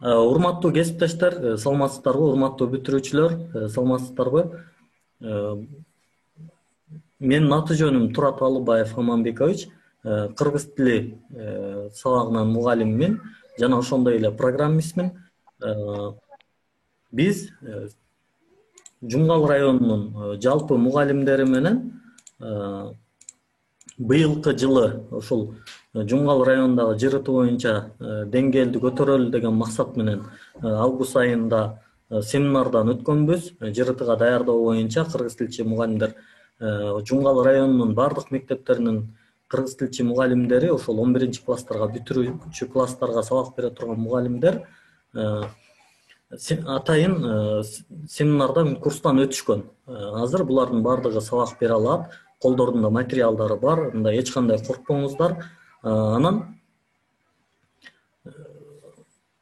Урматтуу кесиптештер, саламатсыздарбы? Урматтуу бүтүрүүчүлөр, саламатсыздарбы? Менин аты жөнүм Турат Алыбаев Аманбекович, кыргыз тили сабагынын мугалимимин жана ошондой эле программистмин. Биз Жумгал районунун жалпы мугалимдери менен быйылкы жылы ошол Жумгал районундагы ЖРТ боюнча деңгээлди көтөрөлү деген максат менен август айында семинардан өткөнбүз. ЖРТга даярдоо боюнча кыргыз тилчи мугалимдер Жумгал районунун бардык мектептеринин кыргыз тилчи мугалимдери, ошол 11 класстарга, бүтүрүүчү класстарга сабак бере турган мугалимдер атайын семинардан, курстан өтүшкөн. Азыр булардын бардыгы сабак бере алат, колдорунда материалдары бар, мындай эч кандай коркпоңуздар. Анан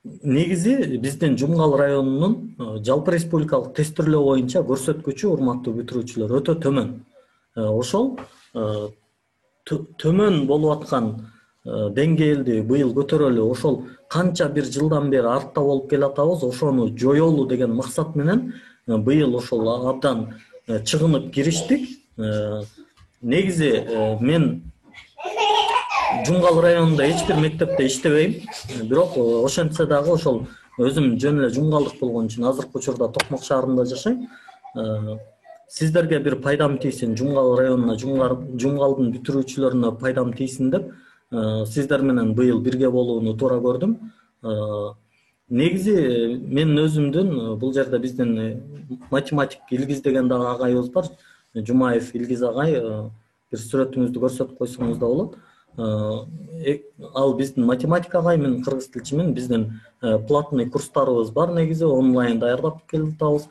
негизи биздин Жумгал районунун жалпы республикалык тестирлөө боюнча көрсөткүчү, урматтуу бүтүрүүчүлөр, өтө төмөн. Ошол төмөн болуп аткан деңгээлди быйыл көтөрөлү, ошол канча бир жылдан бери артта болуп келатабыз, ошону жоёлу деген максат менен быйыл ошол абдан чыгынып кириштик. Негизи мен Жумгал районунда эч бир мектепте иштебейм, бирок ошентсе дагы ошол өзүм жөн эле жумгалдык болгон үчүн азыркы учурда Токмок шаарында жашайм. Сиздерге бир пайдам тийсин, Жумгал районуна, Жумгалдын бүтүрүүчүлөрүнө пайдам тийсин деп сиздер менен быйыл бирге болууну туура көрдүм. Негизи мен өзүмдүн бул жерде биздин математик Илгиз деген дагы агайыбыз бар, Жумаев Илгиз агай, бир сүрөтүңүздү көрсөтүп койсоңуз да болот. Ал биздин математика агай, мен кыргыз тилчимин. Биздин платный курстарыбыз бар, негизи онлайн даярдап келатабыз.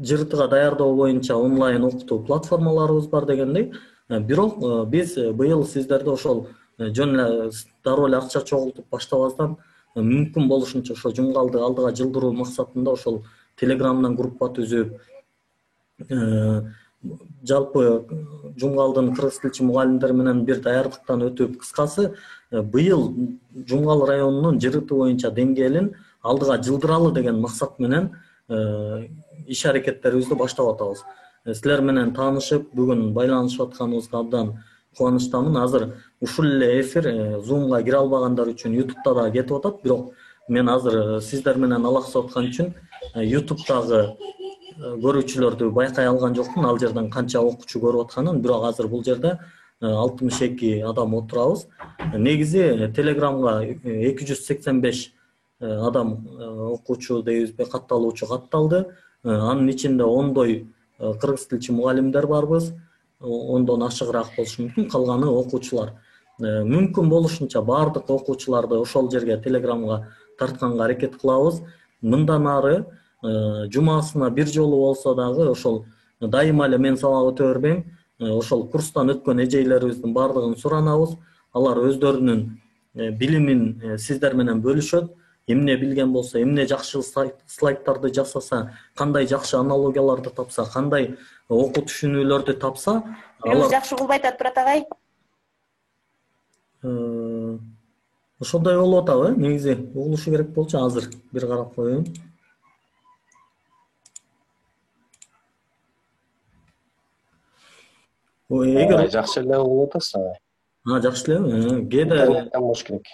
ЖРТга даярдоо боюнча онлайн окутуу платформаларыбыз бар дегендей. Бирок биз быйыл сиздерди ошол жөн эле дароо эле акча чогултуп баштабастан мүмкүн болушунча ошо Жумгалды алдыга жылдыруу максатында ошол Телеграмдан группа түзүп, жалпы Жумгалдын кыргыз тилчи мугалимдери менен бир даярдыктан өтүп, кыскасы быйыл Жумгал районунун ЖРТ боюнча деңгээлин алдыга жылдыралы деген максат менен иш аракеттерибизди баштап атабыз. Силер менен таанышып, бүгүн байланышып атканыбызга абдан кубанычтамын. Азыр ушул эле эфир Zoom'га кире албагандар үчүн YouTube'да да кетип атат, бирок мен азыр сиздер менен алаксып аткан үчүн YouTube'дагы көрүүчүлөрдү байкай алган жокмун, ал жерден канча окуучу көрүп атканын, бирок азыр бул жерде 62 адам отурабыз. Негизи Телеграмга 285 адам окуучу дейбизби, катталуучу катталды. Анын ичинде 10дой кыргыз тилчи мугалимдер барбыз, 10дон ашыгыраак болушу мүмкүн, калганы окуучулар. Мүмкүн болушунча бардык окуучуларды ошол жерге Телеграмга тартканга аракет кылабыз. Мындан ары жумасына бир жолу болсо дагы ошол дайыма эле мен сабак өтө бербейм. Ошол курстан өткөн эжейлерибиздин бардыгын суранабыз. Алар өздөрүнүн билимин сиздер менен бөлүшөт. Эмне билген болсо, эмне жакшы слайдтарды жасаса, кандай жакшы аналогияларды тапса, кандай окуу түшүнүүлөрдү тапса, алар жакшы кылбай атат, Турат агай. Ошондой болуп атабы, негизи угулушу керек болчу. Азыр бир карап коеюн. Эгер жакшы эле угулуп атасың. Жакшы элеби? Кээде интернеттен болуш керек.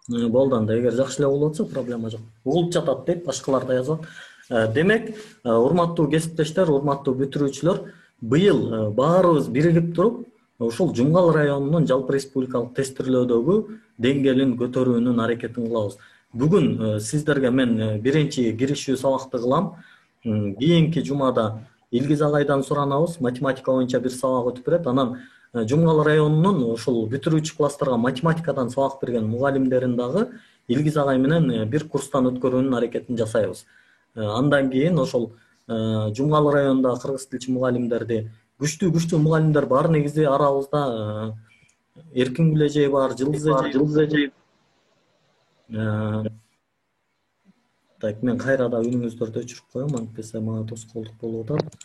Болду анда, эгер жакшы эле угулуп атса проблема жок. Угулуп жатат деп башкалар да жазат. Демек, урматтуу кесиптештер, урматтуу бүтүрүүчүлөр, быйыл баарыбыз биригип туруп, ошол Жумгал районунун жалпы республикалык тестирлөөдөгү деңгээлин көтөрүүнүн аракетин кылабыз. Бүгүн сиздерге мен биринчи киришүү сабакты кылам. Кийинки жумада Илгиз агайдан суранабыз, математика боюнча бир сабак өтүп берет. Анан Жумгал районунун ошол бүтүрүүчү класстарга математикадан сабак берген мугалимдерин дагы Илгиз агай менен бир курстан өткөрүүнүн аракетин жасайбыз. Андан кийин ошол Жумгал районундагы кыргыз тилчи мугалимдерди, күчтүү мугалимдер бар негизи арабызда. Эркингүл эжей бар, Жылдыз эжей. Так, мен кайрада үнүңүздөрдү өчүрүп коем, антпесе мага тоскоолдук болуп атат.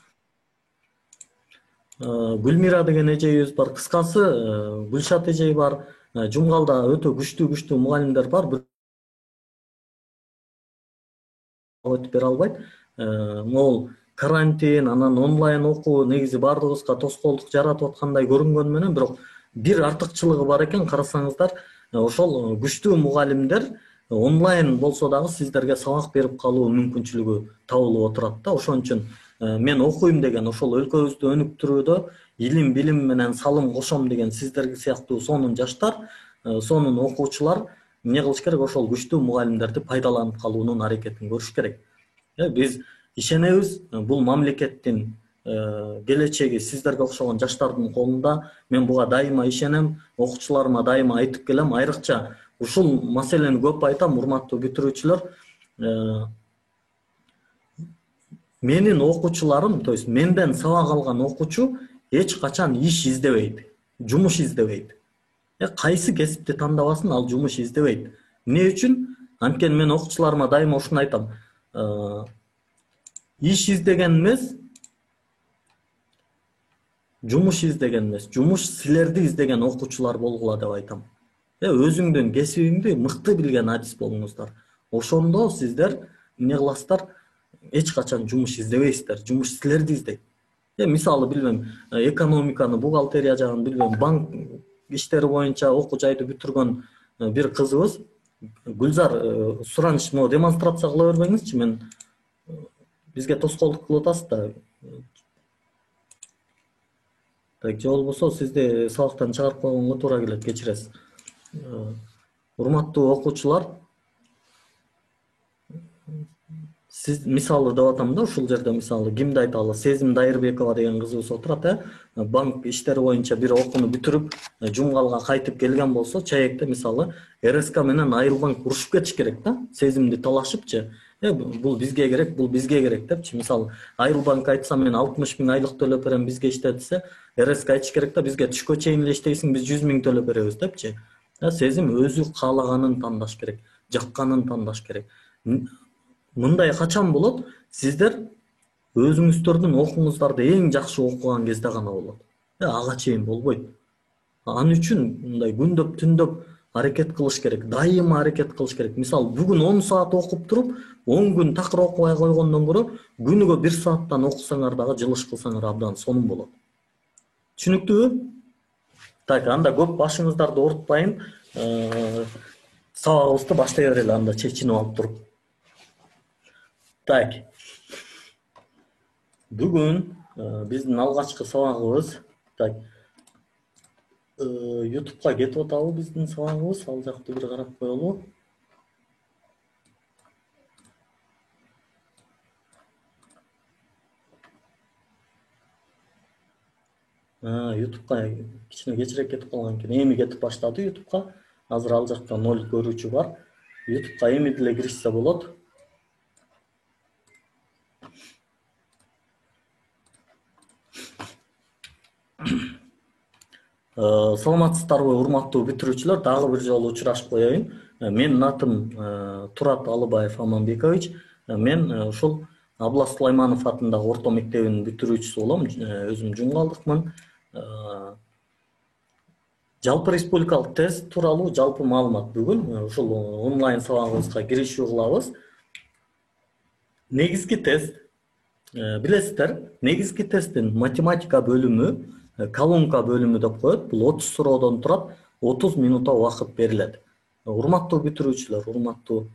Гүлмира деген эжейибиз бар. Кыскасы Гүлшат эжей бар. Жумгалда өтө күчтүү мугалимдер бар, өтүп бере албайт. Могул карантин, анан онлайн окуу негизи баардыгыбызга тоскоолдук жаратып аткандай көрүнгөнү менен, бирок бир артыкчылыгы бар экен. Карасаңыздар, ошол күчтүү мугалимдер онлайн болсо дагы сиздерге сабак берип калуу мүмкүнчүлүгү табылып отурат да. Ошон үчүн мен окуйм деген, ошол өлкөбүздү өнүктүрүүдө илим билим менен салым кошом деген сиздер сыяктуу сонун жаштар, сонун окуучулар эмне кылыш керек? Ошол күчтүү мугалимдерди пайдаланып калуунун аракетин көрүш керек. Биз ишенебиз, бул мамлекеттин келечеги сиздерге окшогон жаштардын колунда. Мен буга дайыма ишенем, окуучуларыма дайыма айтып келем. Айрыкча ушул маселени көп айтам, урматтуу бүтүрүүчүлөр. Менин окуучуларым, то есть менден сабак алган окуучу эч качан иш издебейт, жумуш издебейт. Кайсы кесипти тандабасын, ал жумуш издебейт. Эмне үчүн? Анткени мен окуучуларыма дайыма ушуну айтам. Иш издеген эмес, жумуш издеген эмес, жумуш силерди издеген окуучулар болгула деп айтам. Өзүңдүн кесибиңди мыкты билген адис болуңуздар. Ошондо сиздер эмне кыласыздар? Эч качан жумуш издебейсиздер, жумуш силерди издейт. Мисалы билбейм, экономиканы, бухгалтерия жагын билбейм, банк иштери боюнча окуу жайды бүтүргөн бир кызыбыз, Гүлзар, сураныч, демонстрация кыла бербеңизчи, мен бизге тоскоолдук кылып атасыз да. Так, же болбосо сизди сабактан чыгарып койгонго туура келет, кечиресиз. Урматтуу окуучулар, сиз мисалы деп атам да, ушул жерде мисалы кимди айталы? Сезим Дайырбекова деген кызыбыз отурат, банк иштери боюнча бир окууну бүтүрүп, Жумгалга кайтып келген болсо, чаекте мисалы РСК менен Айылбанк урушуп кетиш керек да, Сезимди талашыпчы. Бул бизге керек, бул бизге керек депчи. Мисалы Айылбанк айтса, мен 60 000 айлык төлөп берем, бизге иште десе, РСК айтыш керек да, бизге түшкө чейин эле иштейсиң, биз 100 000 төлөп беребиз депчи. Сезим өзү каалаганын тандаш керек, жакканын тандаш керек. Мындай качан болот? Сиздер өзүңүздөрдүн окууңуздарды эң жакшы окуган кезде гана болот. Ага чейин болбойт. Ал үчүн мындай күндөп түндөп аракет кылыш керек, дайыма аракет кылыш керек. Мисалы бүгүн 10 саат окуп туруп, 10 күн такыр окубай койгондон көрө, күнүгө 1 сааттан окусаңар дагы жылыш кылсаңар абдан сонун болот. Түшүнүктүүбү? Так, анда көп башыңыздарды оорутпайын. Сабагыбызды баштай берели, анда чечинип алып туруп. Так. Бүгүн биздин алгачкы сабагыбыз, так, YouTube'га кетип атабы биздин сабагыбыз, ал жакты бир карап коелу. YouTube'га кичине кечирээк кетип калган экен. Эми кетип баштады YouTube'га. Азыр ал жакта 0 көрүүчү бар. YouTube'га эми деле киришсе болот. Саламатсыздарбы, урматтуу бүтүрүүчүлөр, дагы бир жолу учурашып коеюн. Менин атым Турат Алыбаев Аманбекович. Мен ушул Аблас Сулайманов атындагы орто мектебинин бүтүрүүчүсү болом. Өзүм жумгалдыкмын. Жалпы республикалык тест тууралуу жалпы маалымат бүгүн ушул онлайн сабагыбызга киришүү кылабыз. Негизги тест, билесиздер, негизги тесттин математика бөлүмү, колонка бөлүмү деп коет. Бул 30 суроодон турат, 30 минутта убакыт берилет. Урматтуу бүтүрүүчүлөр, урматтуу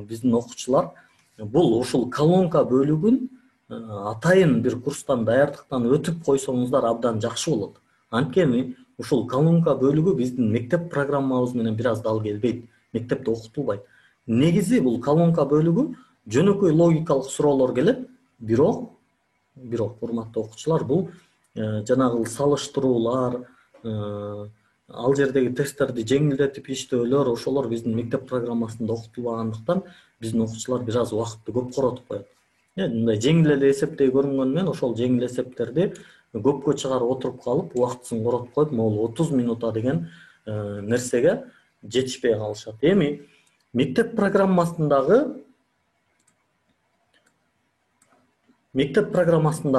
биздин окуучулар, бул ушул колонка бөлүгүн атайын бир курстан даярдыктан өтүп койсоңуздар абдан жакшы болот. Анткени ушул колонка бөлүгү биздин мектеп программабыз менен бир аз дал келбейт. Мектепте окутулбайт. Негизи бул колонка бөлүгү жөнөкөй логикалык суроолор келет, бирок урматтуу окуучулар, бул жанагы салыштыруулар, ал жердеги тесттерди жеңилдетип иштөөлөр, ошолор биздин мектеп программасында окутулбагандыктан биздин окуучулар бир аз убакытты көп коротуп коет. Мындай жеңил эле эсептей көрүнгөнү менен ошол жеңил эсептерди көпкө чыгарып отуруп калып, убактысын коротуп коюп, могул 30 минута деген нерсеге жетишпей калышат. Эми мектеп программасында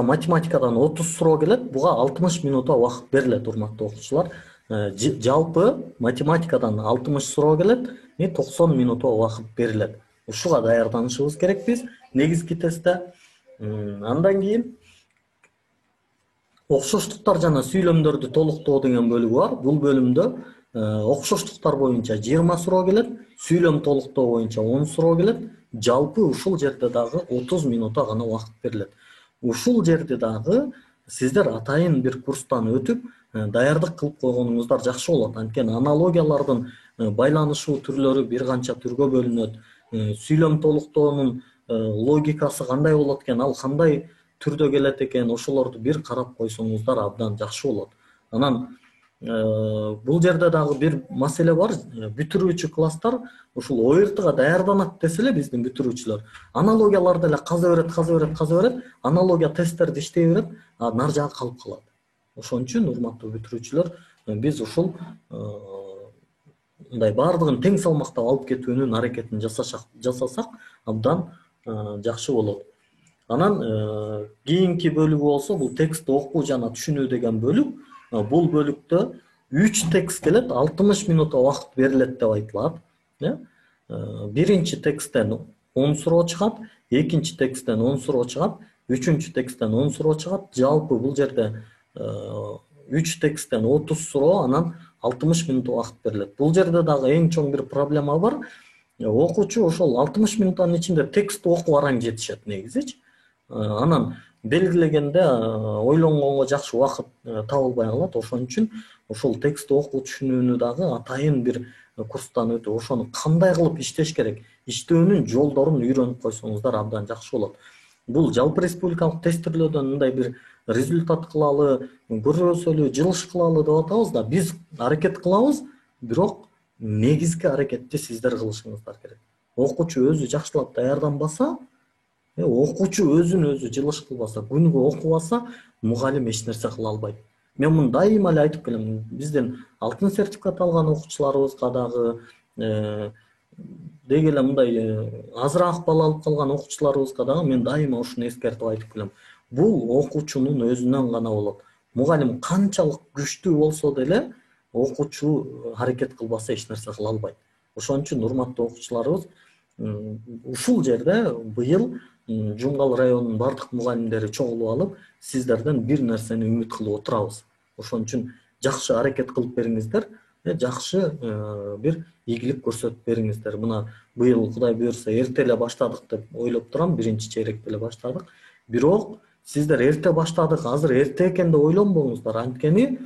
математикадан 30 суроо келет, буга 60 минута убакыт берилет, урматтуу окуучулар. Жалпы математикадан 60 суроо келет, 90 минут убакыт берилет. Ушуга даярданышыбыз керек биз негизги тестте. Андан кийин окшоштуктар жана сүйлөмдөрдү толуктоо деген бөлүгү бар. Бул бөлүмдө окшоштуктар боюнча 20 суроо келет, сүйлөм толуктоо боюнча 10 суроо келет. Жалпы ушул жерде дагы 30 минутта гана убакыт берилет. Ушул жерде дагы сиздер атайын бир курстан өтүп, даярдык кылып койгонуңуздар жакшы болот. Анткени аналогиялардын байланышуу түрлөрү бир канча түргө бөлүнөт. Сүйлөм толуктоонун логикасы кандай болот экен, ал кандай түрдө келет экен, ошолорду бир карап койсоңуздар абдан жакшы болот. Анан бул жерде дагы бир маселе бар. Бүтүрүүчү класстар ушул ОРТга даярданат десе эле биздин бүтүрүүчүлөр аналогияларды эле каза берет, аналогия тесттерди иштей берет, нар жагы калып калат. Ошон үчүн урматтуу бүтүрүүчүлөр, биз ушул мындай баардыгын тең салмактап алып кетүүнүн аракетин жасасак абдан жакшы болот. Анан кийинки бөлүгү болсо бул текстти окуу жана түшүнүү деген бөлүк. Бул бөлүктө 3 текст келет, 60 минут убакыт берилет деп айтылат. Биринчи тексттен 10 суроо чыгат, экинчи тексттен 10 суроо чыгат, үчүнчү тексттен 10 суроо чыгат. Жалпы бул жерде 3 тексттен 30 суроо, анан 60 минут убакыт берилет. Бул жерде дагы эң чоң бир проблема бар. Окуучу ошол 60 минуттун ичинде текстти окуп араң жетишет негизичи. Анан белгилегенде ойлонгонго жакшы убакыт табылбай калат. Ошон үчүн ошол текстти окуу түшүнүүнү дагы атайын бир курстан өтүп, ошону кандай кылып иштеш керек, иштөөнүн жолдорун үйрөнүп койсоңуздар абдан жакшы болот. Бул жалпы республикалык тестирлөөдөн мындай бир результат кылалы, көрбөсөлү, жылыш кылалы деп атабыз да, биз аракет кылабыз, бирок негизги аракетти сиздер кылышыңыздар керек. Окуучу өзү жакшылап даярданбаса, окуучу өзүн өзү жылыш кылбаса, күнгө окубаса, мугалим эч нерсе кыла албайт. Мен муну дайыма эле айтып келем. Биздин алтын сертификат алган окуучуларыбызга дагы, деги эле мындай азыраак балл алып калган окуучуларыбызга дагы мен дайыма ушуну эскертип айтып келем. Бул окуучунун өзүнөн гана болот. Мугалим канчалык күчтүү болсо деле, окуучу аракет кылбаса эч нерсе кыла албайт. Ошон үчүн урматтуу окуучуларыбыз, ушул жерде быйыл Жумгал районунун бардык мугалимдери чогулуп алып, сиздерден бир нерсени үмүт кылып отурабыз. Ошон үчүн жакшы аракет кылып бериңиздер, жакшы бир ийгилик көрсөтүп бериңиздер. Мына быйыл Кудай буйрса эрте эле баштадык деп ойлоп турам, биринчи чейректе эле баштадык. Бирок сиздер эрте баштадык, азыр эрте экен деп ойлонбоңуздар. Анткени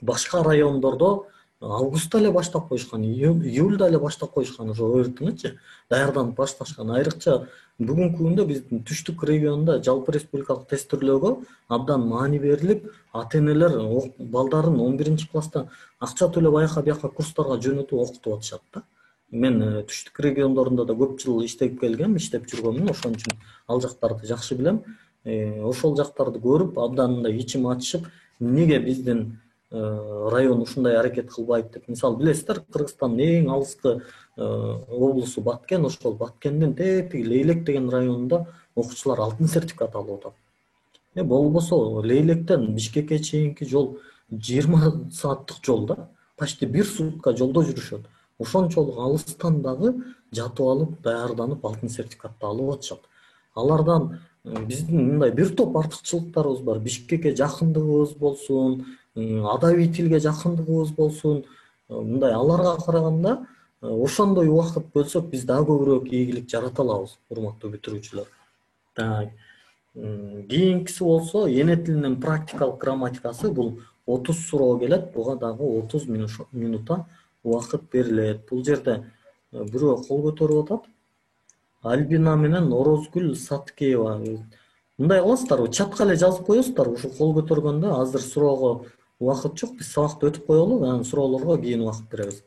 башка райондордо августта эле баштап коюшкан, июлда эле баштап коюшкан ошо өртүнүчү даярданып башташкан. Айрыкча бүгүнкү күндө биздин түштүк регионунда жалпы республикалык тестирлөөгө абдан маани берилип, ата-энелер балдарын 11-класста акча төлөп аяка бияка курстарга жөнөтүп окутуп атышат да. Мен түштүк региондорунда да көп жыл иштеп келгем, иштеп жүргөмүн, ошон үчүн ал жактарды жакшы билем. Ошол жактарды көрүп абдан мындай ичим ачышып, эмнеге биздин район ушундай аракет кылбайт деп. Мисалы билесиздер, Кыргызстандын эң алыскы облусу Баткен, ошол Баткендин тетиги Лейлек деген районунда окуучулар алтын сертификат алып атат. Болбосо Лейлектен Бишкекке чейинки жол 20 сааттык жол да, почти 1 сутка жолдо жүрүшөт. Ошончолук алыстан дагы жатып алып, даярданып алтын сертификатты алып атышат. Алардан биздин мындай бир топ артыкчылыктарыбыз бар. Бишкекке жакындыгыбыз болсун, адабий тилге жакындыгыбыз болсун, мындай аларга караганда ошондой убакыт бөлсөк, биз дагы көбүрөөк ийгилик жарата алабыз, урматтуу бүтүрүүчүлөр. Кийинкиси болсо, эне тилинин практикалык грамматикасы, бул 30 суроо келет, буга дагы 30 минутта убакыт берилет. Бул жерде бирөө кол көтөрүп атат. Альбина менен Орозгүл Саткеева. Мындай кыласыздарбы, чатка эле жазып коесуздар, ушу кол көтөргөндө азыр суроого убакыт жок, биз сабакты өтүп коелу, анан суроолорго кийин убакыт беребиз.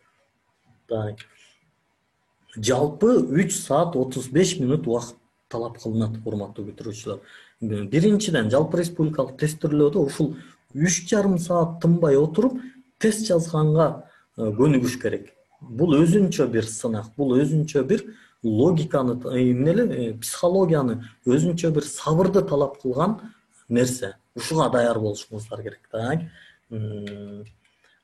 Жалпы 3 саат 35 минут убакыт талап кылынат, урматтуу бүтүрүүчүлөр. Биринчиден, жалпы республикалык тестирлөөдө ушул 3,5 саат тынбай отуруп тест жазганга көнүгүш керек. Бул өзүнчө бир сынак, бул өзүнчө бир логиканы, психологияны, өзүнчө бир сабырды талап кылган нерсе. Ушуга даяр болушуңуздар керек.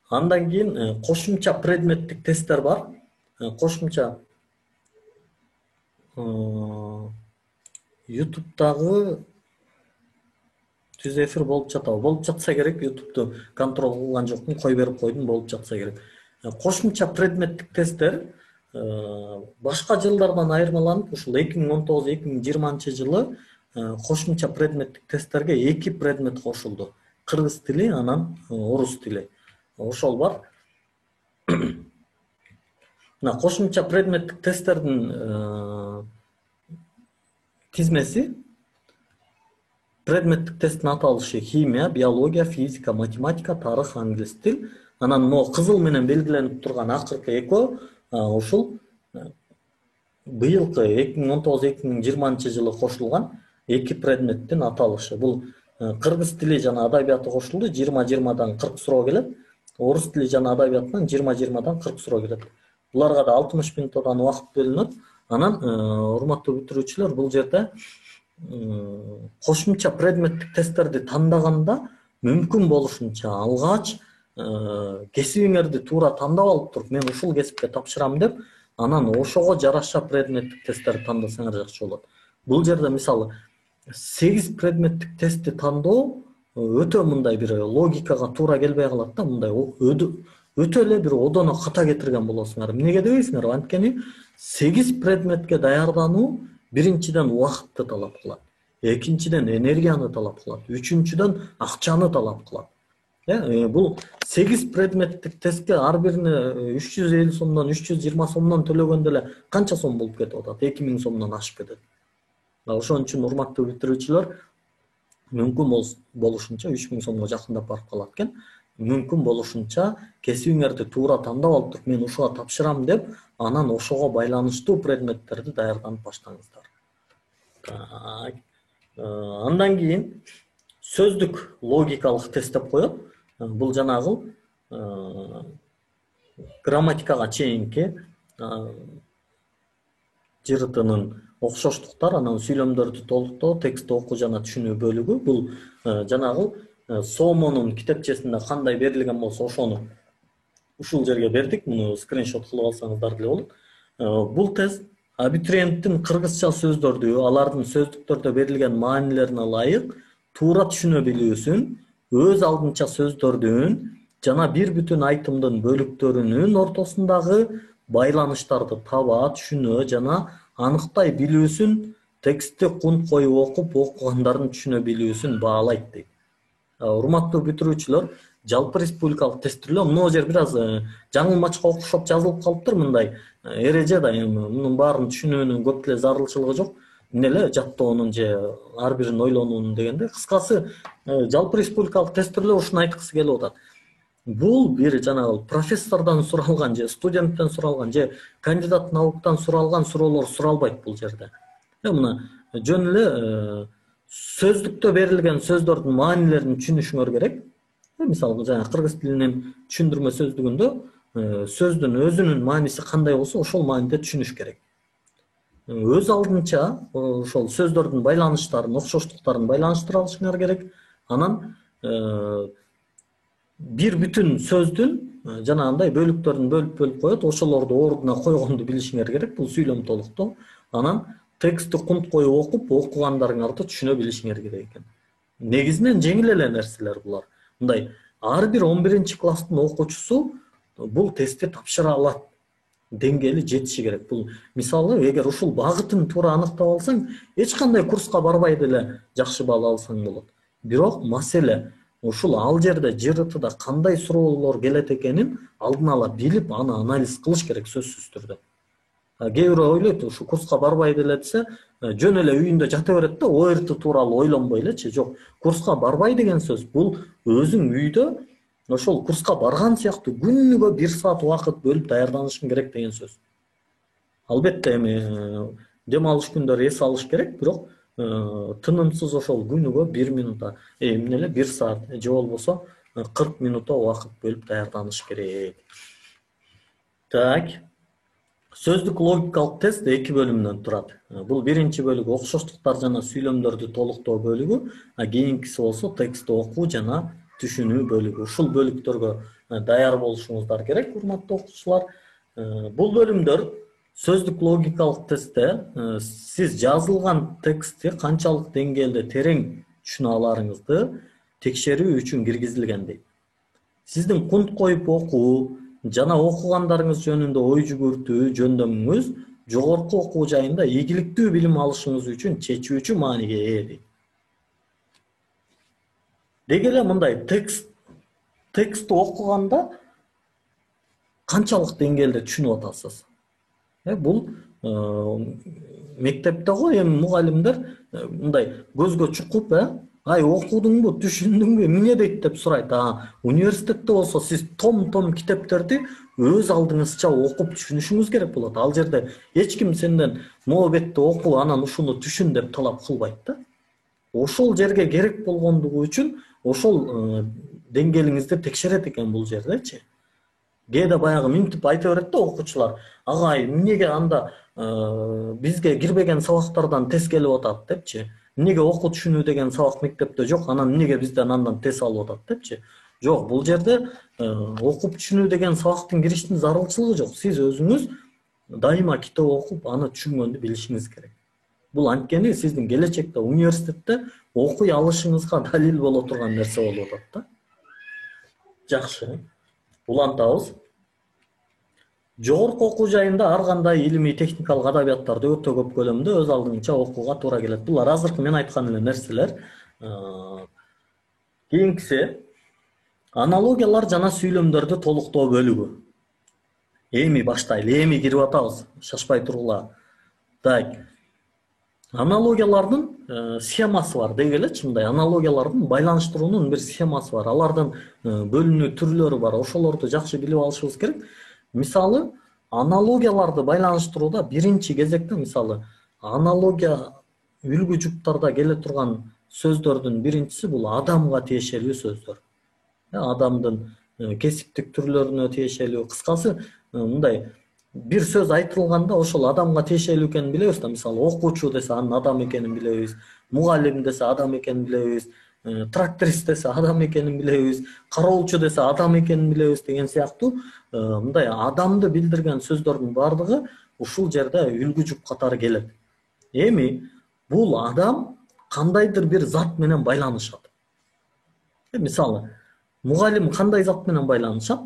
Андан кийин кошумча предметтик тесттер бар. Кошумча YouTube'дагы түз эфир болуп жатабы? Болуп жатса керек, YouTube'ду контрол кылган жокмун, кой берип койдум, болуп жатса керек. Кошумча предметтик тесттер башка жылдардан айырмаланып, ушул 2019-2020 жылы кошумча предметтик тесттерге 2 предмет кошулду. Кыргыз тили, анан орус тили. Ошол бар. Кошумча предметтик тесттердин тизмеси, предметтик тесттин аталышы химия, биология, физика, математика, тарых, англис тил. Анан могу кызыл менен белгиленип турган акыркы экөө ушул быйылкы 2019-2020 жылы кошулган 2 предметтин аталышы. Бул кыргыз тили жана адабияты кошулду, 20-20дан 40 суроо келет. Орус тили жана адабиятынан 20-20дан 40 суроо келет. Буларга да 60 минуттан убакыт бөлүнөт. Анан урматтуу бүтүрүүчүлөр, бул жерде кошумча предметтик тесттерди тандаганда мүмкүн болушунча алгач кесибиңерди туура тандап алып туруп, мен ушул кесипке тапшырам деп, анан ошого жараша предметтик тесттерди тандасаңар жакшы болот. Бул жерде мисалы 8 предметтик тестти тандоо өтө мындай бир логикага туура келбей калат да, мындай өтө эле бир одоно ката кетирген болосуңар. Эмнеге дебейсиңер? Анткени 8 предметке даярдануу биринчиден убакытты талап кылат, экинчиден энергияны талап кылат, үчүнчүдөн акчаны талап кылат. Бул 8 предметтик тестке ар бирине 350 сомдон 320 сомдон төлөгөндө эле канча сом болуп кетип атат? 2000 сомдон ашып кетет. Ошон үчүн урматтуу бүтүрүүчүлөр, мүмкүн болушунча 3000 сомго жакындап барып калат экен. Мүмкүн болушунча кесибиңерди туура тандап алып туруп, мен ушуга тапшырам деп, анан ошого байланыштуу предметтерди даярданып баштаңыздар. Андан кийин сөздүк логикалык тест деп коет. Бул жанагы грамматикага чейинки жыртынын окшоштуктар, анан сүйлөмдөрдү толуктоо, текстти окуу жана түшүнүү бөлүгү. Бул жанагы Сомонун китепчесинде кандай берилген болсо, ошону ушул жерге бердик. Муну скриншот кылып алсаңыздар деле болот. Бул тест абитуриенттин кыргызча сөздөрдү, алардын сөздүктөрдө берилген маанилерине ылайык туура түшүнө билүүсүн, өз алдынча сөздөрдүн жана бир бүтүн айтымдын бөлүктөрүнүн ортосундагы байланыштарды таба, түшүнө жана аныктай билүүсүн, текстти кунт коюп окуп, окугандардын түшүнө билүүсүн баалайт дейт. Урматтуу бүтүрүүчүлөр, жалпы республикалык тестирлөө мына жер бир аз жаңылмачка окшоп жазылып калыптыр, мындай эреже да, мунун баарын түшүнүүнүн көп деле зарылчылыгы жок. Эмне эле жаттоонун же ар бирин ойлонуунун дегенде, кыскасы жалпы республикалык тестирлөө ушуну айткысы келип атат. Бул бир жанагы профессордон суралган же студенттен суралган же кандидат науктан суралган суроолор суралбайт бул жерде. Мына жөн эле сөздүктө берилген сөздөрдүн маанилерин түшүнүшүңөр керек. Мисалы, жана кыргыз тилинин түшүндүрмө сөздүгүндө сөздүн өзүнүн мааниси кандай болсо, ошол мааниде түшүнүш керек. Өз алдынча ошол сөздөрдүн байланыштарын, окшоштуктарын байланыштыра алышыңар керек. Анан бир бүтүн сөздүн жанагындай бөлүктөрүн бөлүп коет, ошолорду ордуна койгонду билишиңер керек. Бул сүйлөм толуктоо. Анан текстти кунт коюп окуп, окугандарыңарды түшүнө билишиңер керек экен. Негизинен жеңил эле нерселер булар. Мындай ар бир 11-класстын окуучусу бул тестти тапшыра алат деңгээли жетиши керек. Бул мисалы, эгер ушул багытын туура аныктап алсаң, эч кандай курска барбай деле жакшы баал алсаң болот. Бирок маселе ушул ал жерде ЖРТда кандай суроолор келет экенин алдын ала билип, аны анализ кылыш керек сөзсүз түрдө. Кээ бирөө ойлойт, ушу курска барбай деле десе, жөн эле үйүндө жата берет да, ОРТ тууралуу ойлонбой элечи. Жок, курска барбай деген сөз бул өзүң үйдө ошол курска барган сыяктуу күнүгө 1 саат убакыт бөлүп даярданышың керек деген сөз. Албетте эми дем алыш күндөрү эс алыш керек, бирок тынымсыз ошол күнүгө 1 минута, эмне эле 1 саат же болбосо 40 минута убакыт бөлүп даярданыш керек. Так. Сөздүк логикалык тест 2 бөлүмдөн турат. Бул биринчи бөлүгү окшоштуктар жана сүйлөмдөрдү толуктоо бөлүгү, кийинкиси болсо текстти окуу жана түшүнүү бөлүгү. Ушул бөлүктөргө даяр болушуңуздар керек, урматтуу окуучулар. Бул бөлүмдөр сөздүк логикалык тестте сиз жазылган текстти канчалык деңгээлде терең түшүнө аларыңызды текшерүү үчүн киргизилген дейт. Сиздин кунт коюп окуу жана окугандарыңыз жөнүндө ой жүгүртүү жөндөмүңүз жогорку окуу жайында ийгиликтүү билим алышыңыз үчүн чечүүчү мааниге ээ дейт. Деги эле мындай текстти окуганда канчалык деңгээлде түшүнүп атасыз? Бул мектепте го эми мугалимдер мындай көзгө чукуп, ай окудуңбу, түшүндүңбү, эмне дейт деп сурайт. Университетте болсо сиз том китептерди өз алдыңызча окуп түшүнүшүңүз керек болот. Ал жерде эч ким сенден могу бетти оку, анан ушуну түшүн деп талап кылбайт да. Ошол жерге керек болгондугу үчүн ошол деңгээлиңизди текшерет экен бул жердечи. Кээде баягы минтип айта берет да окуучулар, агай эмнеге анда бизге кирбеген сабактардан тест келип атат депчи. Эмнеге окуу түшүнүү деген сабак мектепте жок, анан эмнеге бизден андан тест алып атат депчи. Жок, бул жерде окуп түшүнүү деген сабактын кириштин зарылчылыгы жок. Сиз өзүңүз дайыма китеп окуп, аны түшүнгөндү билишиңиз керек. Бул анткени сиздин келечекте университетте окуй алышыңызга далил боло турган нерсе болуп атат да. Жакшы. Улантабыз. Жогорку окуу жайында ар кандай илимий техникалык адабияттарды өтө көп көлөмдө өз алдыңча окууга туура келет. Булар азыркы мен айткан эле нерселер. Кийинкиси аналогиялар жана сүйлөмдөрдү толуктоо бөлүгү. Эми баштайлы, эми кирип атабыз. Шашпай тургула. Так. Аналогиялардын схемасы бар деги элечи, мындай аналогиялардын байланыштыруунун бир схемасы бар. Алардын бөлүнүү түрлөрү бар. Ошолорду жакшы билип алышыбыз керек. Мисалы, аналогияларды байланыштырууда биринчи кезекте, мисалы, аналогия үлгү жуптарда келе турган сөздөрдүн биринчиси бул адамга тиешелүү сөздөр. Адамдын кесиптик түрлөрүнө тиешелүү. Кыскасы, мындай бир сөз айтылганда ошол адамга тиешелүү экенин билебиз да. Мисалы, окуучу десе анын адам экенин билебиз, мугалим десе адам экенин билебиз, тракторист десе адам экенин билебиз, кароолчу десе адам экенин билебиз деген сыяктуу мындай адамды билдирген сөздөрдүн бардыгы ушул жерде үлгү жуп катары келет. Эми бул адам кандайдыр бир зат менен байланышат. Мисалы, мугалим кандай зат менен байланышат?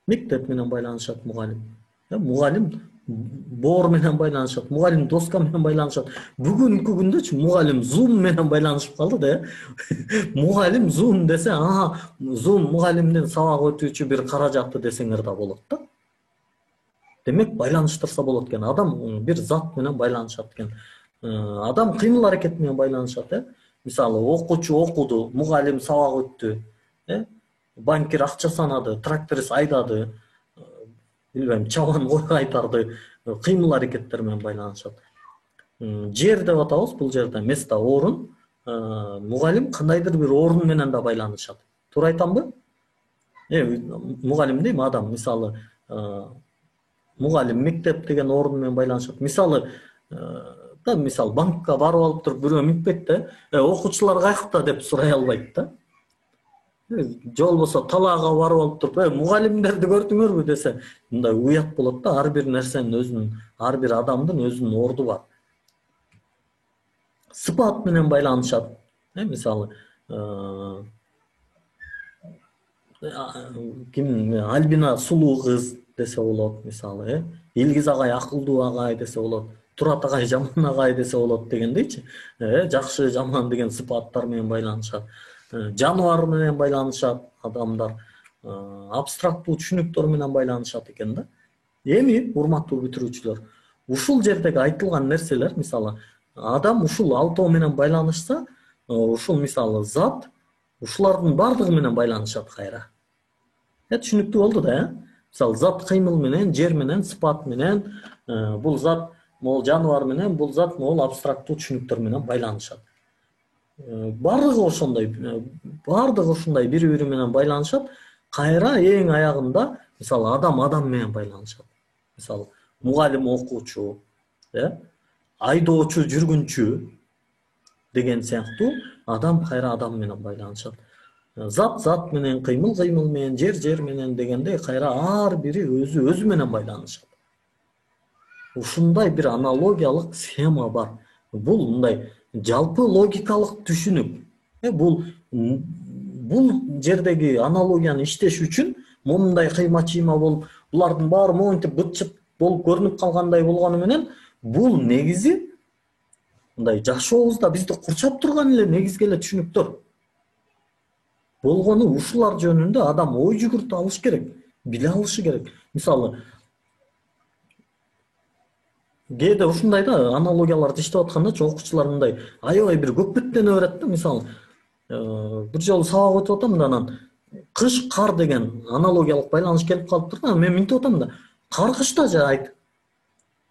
Мектеп менен байланышат мугалим. Мугалим боор менен байланышат, мугалим доска менен байланышат. Бүгүнкү күндөчү мугалим Zoom менен байланышып калды да. Мугалим Zoom десе, Zoom мугалимдин сабак өтүүчү бир каражаты десеңер да болот да. Демек байланыштырса болот экен. Адам бир зат менен байланышат экен. Адам кыймыл аракет менен байланышат, Мисалы, окуучу окуду, мугалим сабак өттү, банкир акча санады, тракторист айдады, билбейм, чабан кой кайтарды, кыймыл аракеттер менен байланышат. Жер деп атабыз, бул жерде место, орун, мугалим кандайдыр бир орун менен да байланышат. Туура айтамбы? Мугалим дейм, адам, мисалы, мугалим мектеп деген орун менен байланышат. Мисалы, банкка барып алып туруп бирөө микпейт да, окуучулар каякта деп сурай албайт да. Же болбосо талаага барып алып туруп, мугалимдерди көрдүңөрбү десе, мындай уят болот да. Ар бир нерсенин өзүнүн, ар бир адамдын өзүнүн орду бар. Сыпат менен байланышат. Мисалы, Альбина сулуу кыз десе болот, мисалы, Илгиз агай акылдуу агай десе болот, Турат агай жаман агай десе болот дегендейчи. Жакшы, жаман деген сыпаттар менен байланышат. Жануар менен байланышат адамдар, абстрактуу түшүнүктөр менен байланышат экен да. Эми, урматтуу бүтүрүүчүлөр, ушул жердеги айтылган нерселер, мисалы, адам ушул алтоо менен байланышса, ушул мисалы зат, ушулардын бардыгы менен байланышат кайра. Түшүнүктүү болду да, Мисалы, зат кыймыл менен, жер менен, сыпат менен, бул зат могул жануар менен, бул зат могул абстрактуу түшүнүктөр менен байланышат. Бардыгы ушундай бири-бири менен байланышат. Кайра эң аягында, мисалы, адам менен байланышат. Мисалы, мугалим окуучу, айдоочу жүргүнчү деген сыяктуу адам кайра адам менен байланышат. Zat менен, кыймыл менен, жер менен дегендей кайра ар бири өзү менен байланышат. Ушундай бир аналогиялык схема бар. Бул мындай жалпы логикалык түшүнүк. Бул жердеги аналогияны иштеш үчүн мындай кыйма чыйма болуп, булардын баары монтип быт-чыт болуп көрүнүп калгандай болгону менен, бул негизи мындай жашообузда бизди курчап турган эле негизги эле түшүнүктөр болгону ушулар жөнүндө адам ой жүгүртө алыш керек, биле алышы керек. Мисалы, кээде ушундай да аналогияларды иштеп аткандачы окуучулар мындай аябай бир көппеттене берет да. Мисалы, бир жолу сабак өтүп атам да, анан кыш кар деген аналогиялык байланыш келип калыптыр да. Мен минтип атам да, кар кышта жаайт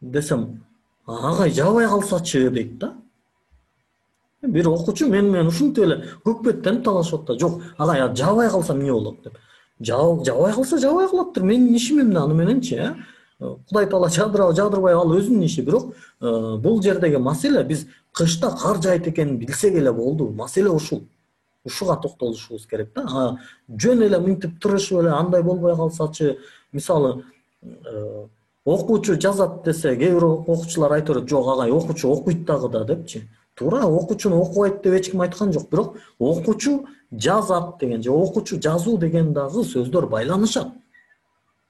десем, агай жаабай калсачы дейт да. Бир окуучу мен менен ушинтип эле көкпеттенип талашып атат да. Жок, агай жаабай калса эмне болот деп. Жаабай калса жаабай калаттыр. Менин ишим эмне аны мененчи, Кудай таала жаадырбай ал өзүнүн иши. Бирок бул жердеги маселе биз кышта кар жаайт экенин билсек эле болду. Маселе ушул. Ушуга токтолушубуз керек да. Жөн эле мынтип тырышып эле андай болбой калсачы, мисалы, окуучу жазат десе, кээ бир окуучулар айтып берет, жок агай окуучу окуйт дагы да депчи. Туура, окуучуну окубайт деп эч ким айткан жок, бирок окуучу жазат деген же окуучу жазуу деген дагы сөздөр байланышат.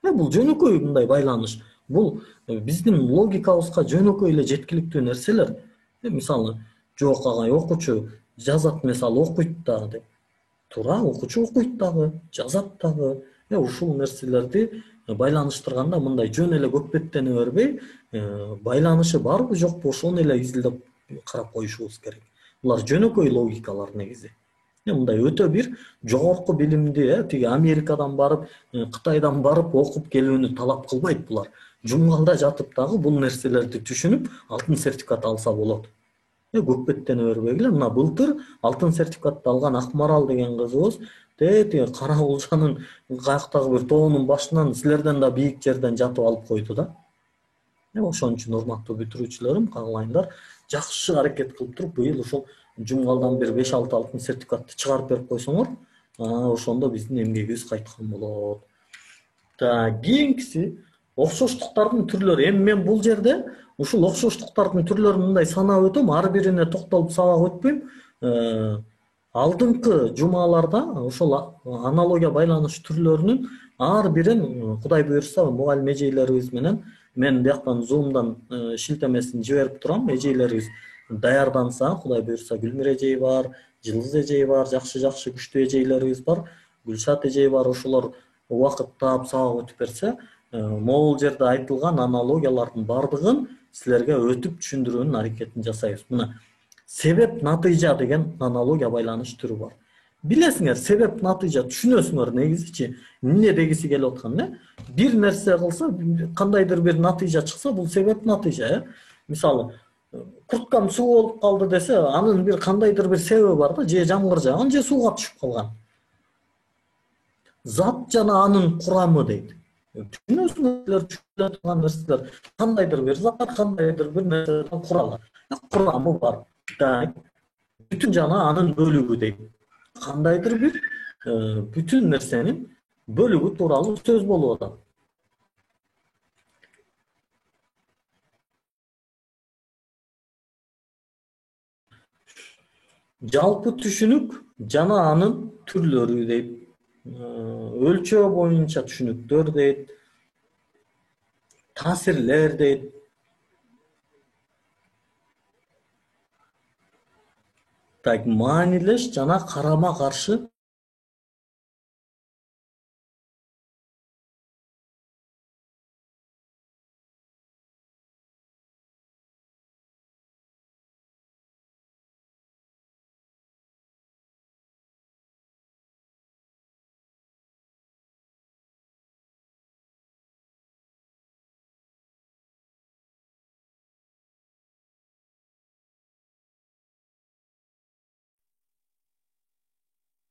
Бул жөнөкөй мындай байланыш. Бул биздин логикабызга жөнөкөй эле жеткиликтүү нерселер. Мисалы, жок агай окуучу жазат, мисалы, окуйт дагы деп. Туура, окуучу окуйт дагы, жазат дагы. Ушул нерселерди байланыштырганда мындай жөн эле көппеттене бербей, байланышы барбы жокпу ошону эле изилдеп карап коюшубуз керек. Булар жөнөкөй логикалар негизи. Мындай өтө бир жогорку билимди, тиги Америкадан барып, Кытайдан барып окуп келүүнү талап кылбайт булар. Жумгалда жатып дагы бул нерселерди түшүнүп, алтын сертификат алса болот. Көкпеттене бербегиле. Мына былтыр алтын сертификатты алган Акмарал деген кызыбыз тиги Кара Улжанын каяктагы бир тоонун башынан силерден да бийик жерден жатып алып койду да. Ошон үчүн урматтуу бүтүрүүчүлөрүм, каалайындар, жакшы аракет кылып туруп быйыл ошол жумгалдан бир 5-6 алтын сертификатты чыгарып берип койсоңор, ошондо биздин эмгегибиз кайткан болот. Кийинкиси окшоштуктардын түрлөрү. Эми мен бул жерде ушул окшоштуктардын түрлөрүн мындай санап өтөм, ар бирине токтолуп сабак өтпөйм. Алдыңкы жумаларда ошол аналогия байланыш түрлөрүнүн ар бирин Кудай буйрса мугалим эжейлерибиз менен мен бияктан Zoom'дан шилтемесин жиберип турам. Эжейлерибиз даярданса, Кудай буйрса, Гүлмир эжей бар, Жылдыз эжей бар, жакшы күчтүү эжейлерибиз бар, Гүлшат эжей бар. Ошолор убакыттап сабак өтүп берсе, могул жерде айтылган аналогиялардын бардыгын силерге өтүп түшүндүрүүнүн аракетин жасайбыз. Мына себеп натыйжа деген аналогия байланыш түрү бар. Билесиңер, себеп натыйжа түшүнөсүңөр негизичи эмне дегиси келип атканын. Бир нерсе кылса, кандайдыр бир натыйжа чыкса, бул себеп натыйжа. Мисалы, курткам суу болуп калды десе, анын бир кандайдыр бир себеби бар да, же жамгыр жааган, же сууга түшүп калган. Зат жана анын курамы дейт. Түшүнөсүңөр, түшүнө турган нерселер, кандайдыр бир зат, кандайдыр бир нерседен куралат. Курамы бар. Бүтүн жана анын бөлүгү дейт. Кандайдыр бир бүтүн нерсенин бөлүгү тууралуу сөз болуп атат. Жалпы түшүнүк жана анын түрлөрү дейт. Өлчөө боюнча түшүнүктөр дейт. Таасирлер дейт. Маанилеш жана карама каршы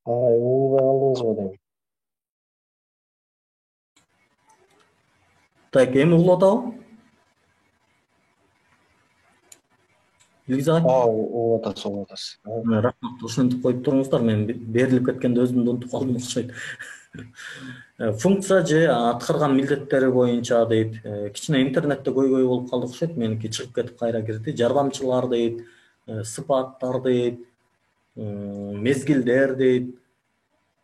Угубай калдыңызбы дейм. эми улуу атабы? Илгиз агай. угуп атасыз. Рахмат, ошентип коюп туруңуздар. Мен берилип кеткенде өзүмдү унутуп калдым окшойт. Функция же аткарган милдеттери боюнча дейт. Кичине интернетте көйгөй болуп калды окшойт. Меники чыгып кетип кайра кирди. Жардамчылар дейт, сыпаттар дейт, мезгилдер дейт,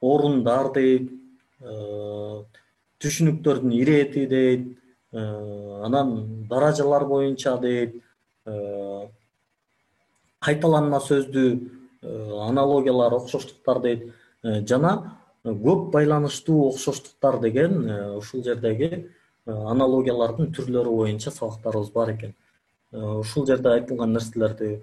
орундар дейт, түшүнүктөрдүн ирети дейт, анан даражалар боюнча дейт, кайталанма сөздүү аналогиялар, окшоштуктар дейт, жана көп байланыштуу окшоштуктар деген ушул жердеги аналогиялардын түрлөрү боюнча сабактарыбыз бар экен. Ушул жерде айтылган нерселерди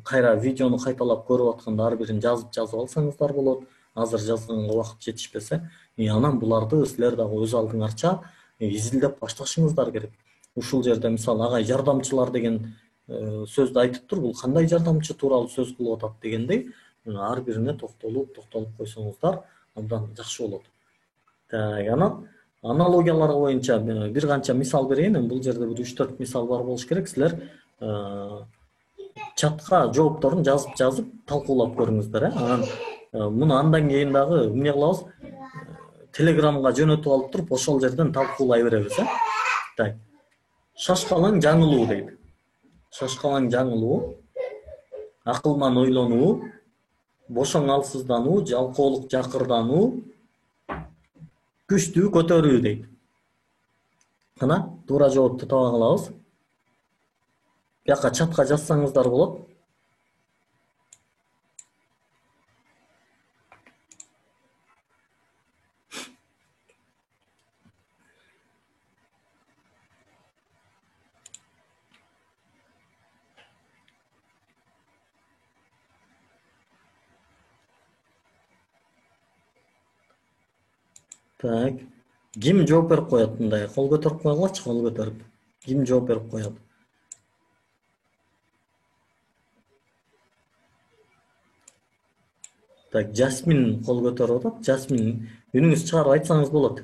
кайра видеону кайталап көрүп атканда ар бирин жазып алсаңыздар болот. Азыр жазганга убакыт жетишпесе, анан буларды силер дагы өз алдыңарча изилдеп башташыңыздар керек. Ушул жерде мисалы агай жардамчылар деген сөздү айтыптыр. Бул кандай жардамчы тууралуу сөз кылып атат дегендей, ар бирине токтолуп койсоңуздар абдан жакшы болот. Анан аналогиялар боюнча бир канча мисал берейин. Бул жерде 3-4 мисал бар болуш керек. Силер чатка жоопторун жазып талкуулап көрүңүздөр. Анан муну андан кийин дагы эмне кылабыз? Телеграмга жөнөтүп алып туруп, ошол жерден талкуулай беребиз. Так. Шашкалаң жаңылуу дейт. Шашкалаң жаңылуу, акылман ойлонуу, бошоңалсыздануу, жалкоолук жакырдануу, күчтүү көтөрүү дейт. Кана туура жоопту таба калабыз. Бияка чатка жазсаңыздар болот. Так. Ким жооп берип коет мындай? Кол көтөрүп койгулачы, кол көтөрүп. Ким жооп берип коет? Так, Жасмин кол көтөрүп атат. Жасмин, үнүңүз чыгарып айтсаңыз болот.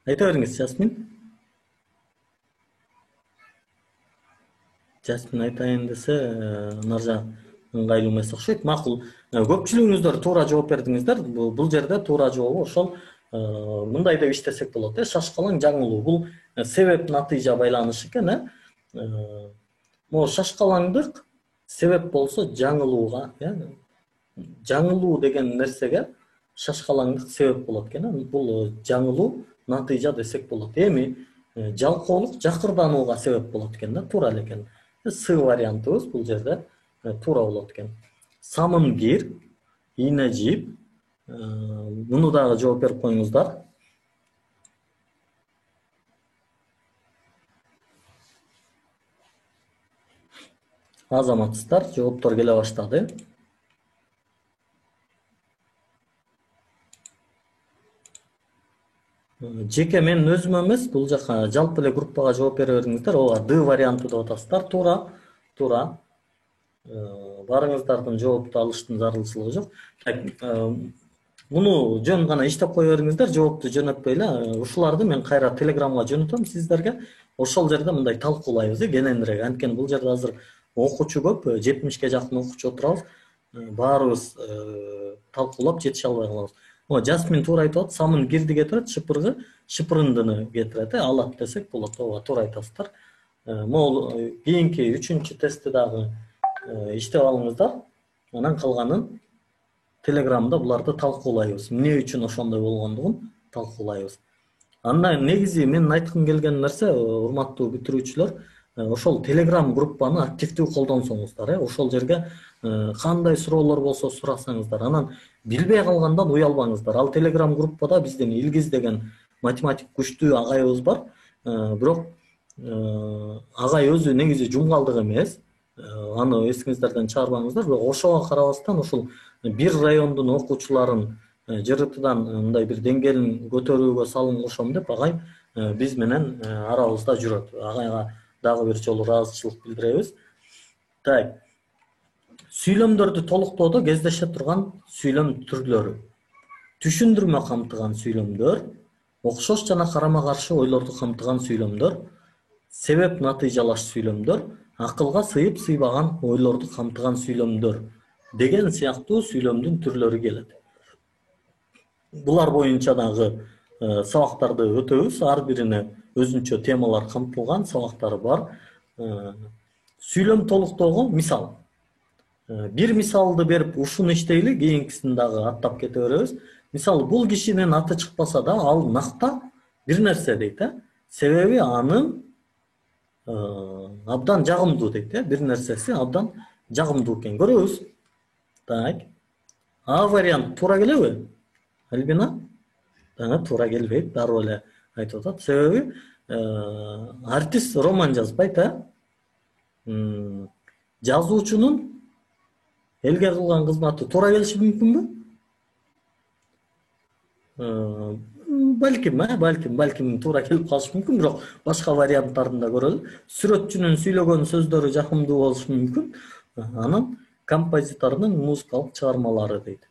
Айта бериңиз, Жасмин. Жасмин айтайын десе, наржа ыңгайлуу эмес окшойт. Макул. Көпчүлүгүңүздөр туура жооп бердиңиздер. Бул жерде туура жообу ошол мындай деп иштесек болот. Шашкалаң жаңылуу. Бул себеп натыйжа байланышы экен, Могу шашкалаңдык себеп болсо жаңылууга, жаңылуу деген нерсеге шашкалаңдык себеп болот экен. Бул жаңылуу натыйжа десек болот. Эми жалкоолук жакырданууга себеп болот экен, туура эле экен. С вариантыбыз бул жерде туура болот экен. Самынгир, ийне-жип, муну дагы жооп берип коюңуздар. Азаматсыздар, жооптор келе баштады. Жеке мен өзүм эмес, бул жака жалпы эле группага жооп бере бериңиздер. Ооба, Д варианты деп атасыздар. Туура. Барыңыздардын жоопту алыштын зарылчылыгы жок. Муну жөн гана иштеп кое бериңиздер, жоопту жөнөтпөй эле. Ушуларды мен кайра Телеграмга жөнөтөм сиздерге. Ошол жерде мындай талкуулайбыз, кененирээк. Анткени бул жерде азыр окуучу көп, 70ке жакын окуучу отурабыз. Баарыбыз талкуулап жетише албай калабыз. Жасмин туура айтып атат. Самын кирди кетирет, шыпыргы шыпырындыны кетирет. Алат десек болот. Ооба, туура айтасыздар. Могул кийинки 3-чү тестти дагы иштеп алыңыздар. Анан калганын Телеграмда буларды талкуулайбыз. Эмне үчүн ошондой болгондугун талкуулайбыз. Андан негизи мен айткым келген нерсе, урматтуу бүтүрүүчүлөр, ошол Telegram группаны активдүү колдонсоңуздар, ошол жерге кандай суроолор болсо сурасаңыздар, анан билбей калгандан уялбаңыздар. Ал Telegram группада биздин Илгиз деген математик күчтүү агайыбыз бар. Бирок агай өзү негизи жумгалдык эмес. Аны эсиңиздерден чыгарбаңыздар. Бирок ошого карабастан ошол бир райондун окуучуларын ЖРТдан мындай бир деңгээлин көтөрүүгө салым кошом деп агай биз менен арабызда жүрөт. Агайга дагы бир жолу ыраазычылык билдиребиз. Так. Сүйлөмдөрдү толуктоодо кездеше турган сүйлөм түрлөрү. Түшүндүрмө камтыган сүйлөмдөр, окшош жана карама каршы ойлорду камтыган сүйлөмдөр, себеп натыйжалаш сүйлөмдөр, акылга сыйып сыйбаган ойлорду камтыган сүйлөмдөр деген сыяктуу сүйлөмдүн түрлөрү келет. Булар боюнча дагы сабактарды өтөбүз. Ар бирине өзүнчө темалар камтылган сабактары бар. Сүйлөм толуктоого мисал. Бир мисалды берип ушуну иштейли, кийинкисин дагы аттап кете беребиз. Мисалы, бул кишинин аты чыкпаса да, ал накта бир нерсе дейт, себеби анын абдан жагымдуу дейт, бир нерсеси абдан жагымдуу экен. Көрөбүз. Так. А вариант туура келеби? Альбина? Туура келбейт, дароо эле айтып атат. Себеби артист роман жазбайт, жазуучунун элге кылган кызматы туура келиши мүмкүнбү? Балким туура келип калышы мүмкүн, бирок башка варианттарын да көрөлү. Сүрөтчүнүн сүйлөгөн сөздөрү жакымдуу болушу мүмкүн. Анан композитордун музыкалык чыгармалары дейт.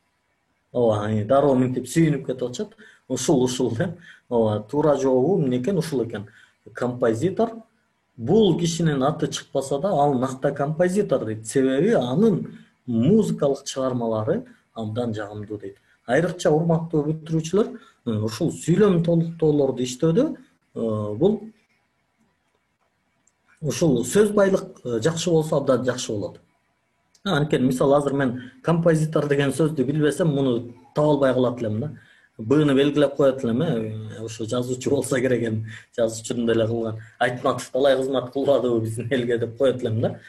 Ооба, дароо мынтип сүйүнүп кетип атышат. Ушул деп. Ооба, туура жообу эмне экен? Ушул экен. Композитор. Бул кишинин аты чыкпаса да, ал накта композитор дейт. Себеби анын музыкалык чыгармалары абдан жагымдуу дейт. Айрыкча урматтуу бүтүрүүчүлөр, ушул сүйлөм толуктоолорду иштөөдө бул ушул сөз байлык жакшы болсо абдан жакшы болот. Анткени мисалы азыр мен композитор деген сөздү билбесем, муну таба албай калат элем да. Быны белгилеп коет элем, ошо жазуучу болсо керек эми, жазуучунун деле кылган. Айтматов талай кызмат кылбадыбы биздин элге деп коет элем да.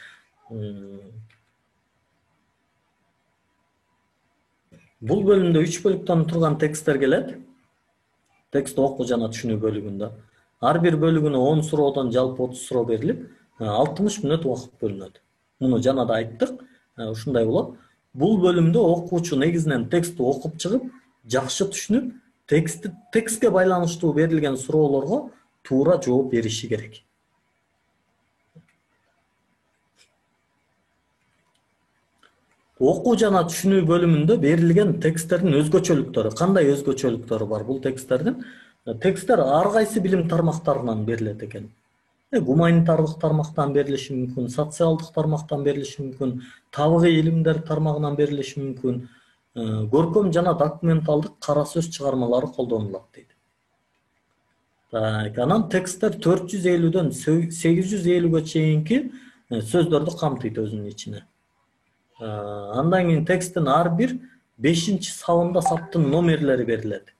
Бул бөлүмдө 3 бөлүктөн турган тексттер келет. Текст окуу жана түшүнүү бөлүгүндө. Ар бир бөлүгүнө 10 суроодон жалпы 30 суроо берилип, 60 мүнөт убакыт бөлүнөт. Муну жана да айттык, ушундай болот. Бул бөлүмдө окуучу негизинен текстти окуп чыгып, жакшы түшүнүп, текстке байланыштуу берилген суроолорго туура жооп бериши керек. Окуу жана түшүнүү бөлүмүндө берилген тексттердин өзгөчөлүктөрү, кандай өзгөчөлүктөрү бар бул тексттердин? Тексттер ар кайсы билим тармактарынан берилет экен. Гуманитардык тармактан берилиши мүмкүн, социалдык тармактан берилиши мүмкүн, табигый илимдер тармагынан берилиши мүмкүн, көркөм жана документалдык кара сөз чыгармалары колдонулат дейт. Анан тексттер 450дөн 850ге чейинки сөздөрдү камтыйт өзүнүн ичине. Андан кийин тексттин ар бир 5-чи сабында саптын номерлери берилет.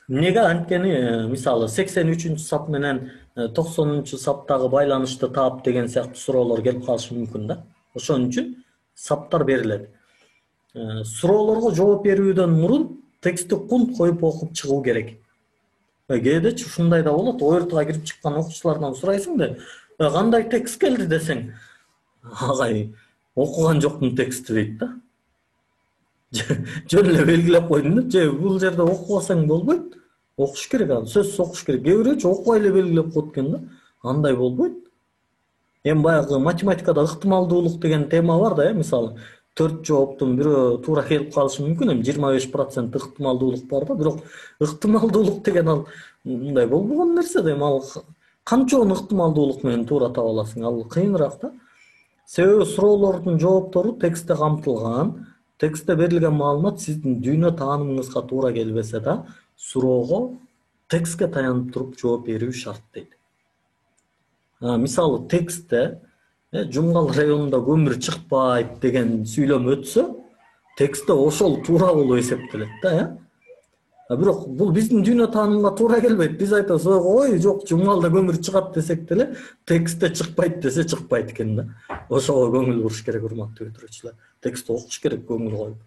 Эмнеге? Анткени мисалы 83-чү сап менен 90-чу саптагы байланышты таап деген сыяктуу суроолор келип калышы мүмкүн да. Ошон үчүн саптар берилет. Суроолорго жооп берүүдөн мурун текстти кунт коюп окуп чыгуу керек. Кээдечи ушундай да болот. ОРТга кирип чыккан окуучулардан сурайсың да, кандай текст келди десең, агай окуган жокмун текстти дейт да. Жөн эле белгилеп койдум да, же бул жерде окубасаң болбойт. Окуш керек, сөзсүз окуш керек. Кээ бирөөчү окубай эле белгилеп коет экен да. Андай болбойт. Эми баягы математикада ыктымалдуулук деген тема бар да, мисалы 4 жооптун бирөө туура келип калышы мүмкүн, эми 25% ыктымалдуулук бар да, бирок ыктымалдуулук деген ал мындай болбогон нерсе да, эми ал канчонун ыктымалдуулук менен туура таба аласың, ал кыйыныраак да. Себеби суроолордун жооптору текстте камтылган, текстте берилген маалымат сиздин дүйнө таанымыңызга туура келбесе да, суроого текстке таянып туруп жооп берүү шарт дейт. Мисалы текстте Жумгал районунда көмүр чыкпайт деген сүйлөм өтсө, текстте ошол туура болуп эсептелет да. Бирок бул биздин дүйнө таанымга туура келбейт. Биз айтабыз, ой, жок, Жумгалда көмүр чыгат десек деле, текстте чыкпайт десе чыкпайт экен да. Ошого көңүл буруш керек, урматтуу бүтүрүүчүлөр. Текстти окуш керек көңүл коюп.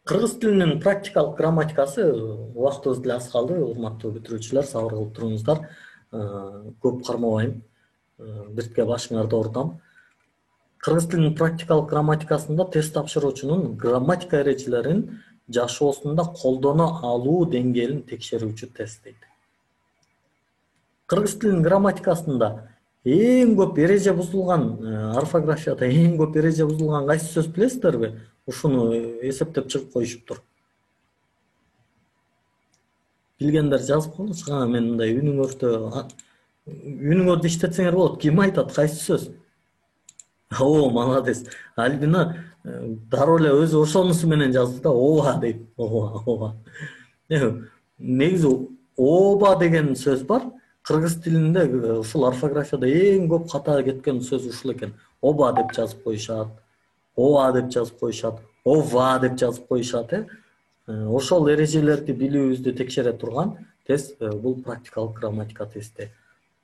Кыргыз тилинин практикалык грамматикасы убактыбыз деле аз калды, урматтуу бүтүрүүчүлөр, сабыр кылып туруңуздар. Көп кармабайм, биртке башыңарды оорутам. Кыргыз тилинин практикалык грамматикасында тест тапшыруучунун грамматика эрежелерин жашоосунда колдоно алуу деңгээлин текшерүүчү тест дейт. Кыргыз тилинин грамматикасында эң көп эреже бузулган, орфографияда эң көп эреже бузулган кайсы сөз билесиздерби? Ушуну эсептеп чыгып коюшуптур. Билгендер жазып коюңузчу. Мен мындай үнүңөрдө иштетсеңер болот. Ким айтат кайсы сөз? О, молодец. Альбина дароо эле өзү ошонусу менен жазды да, ооба дейт. Ооба. Негизи ооба деген сөз бар. Кыргыз тилинде ушул орфографияда эң көп ката кеткен сөз ушул экен. Оба деп жазып коюшат. Ооа деп жазып коюшат. Ова деп жазып коюшат, Ошол эрежелерди билүүбүздү текшере турган тест бул практикалык грамматика тести.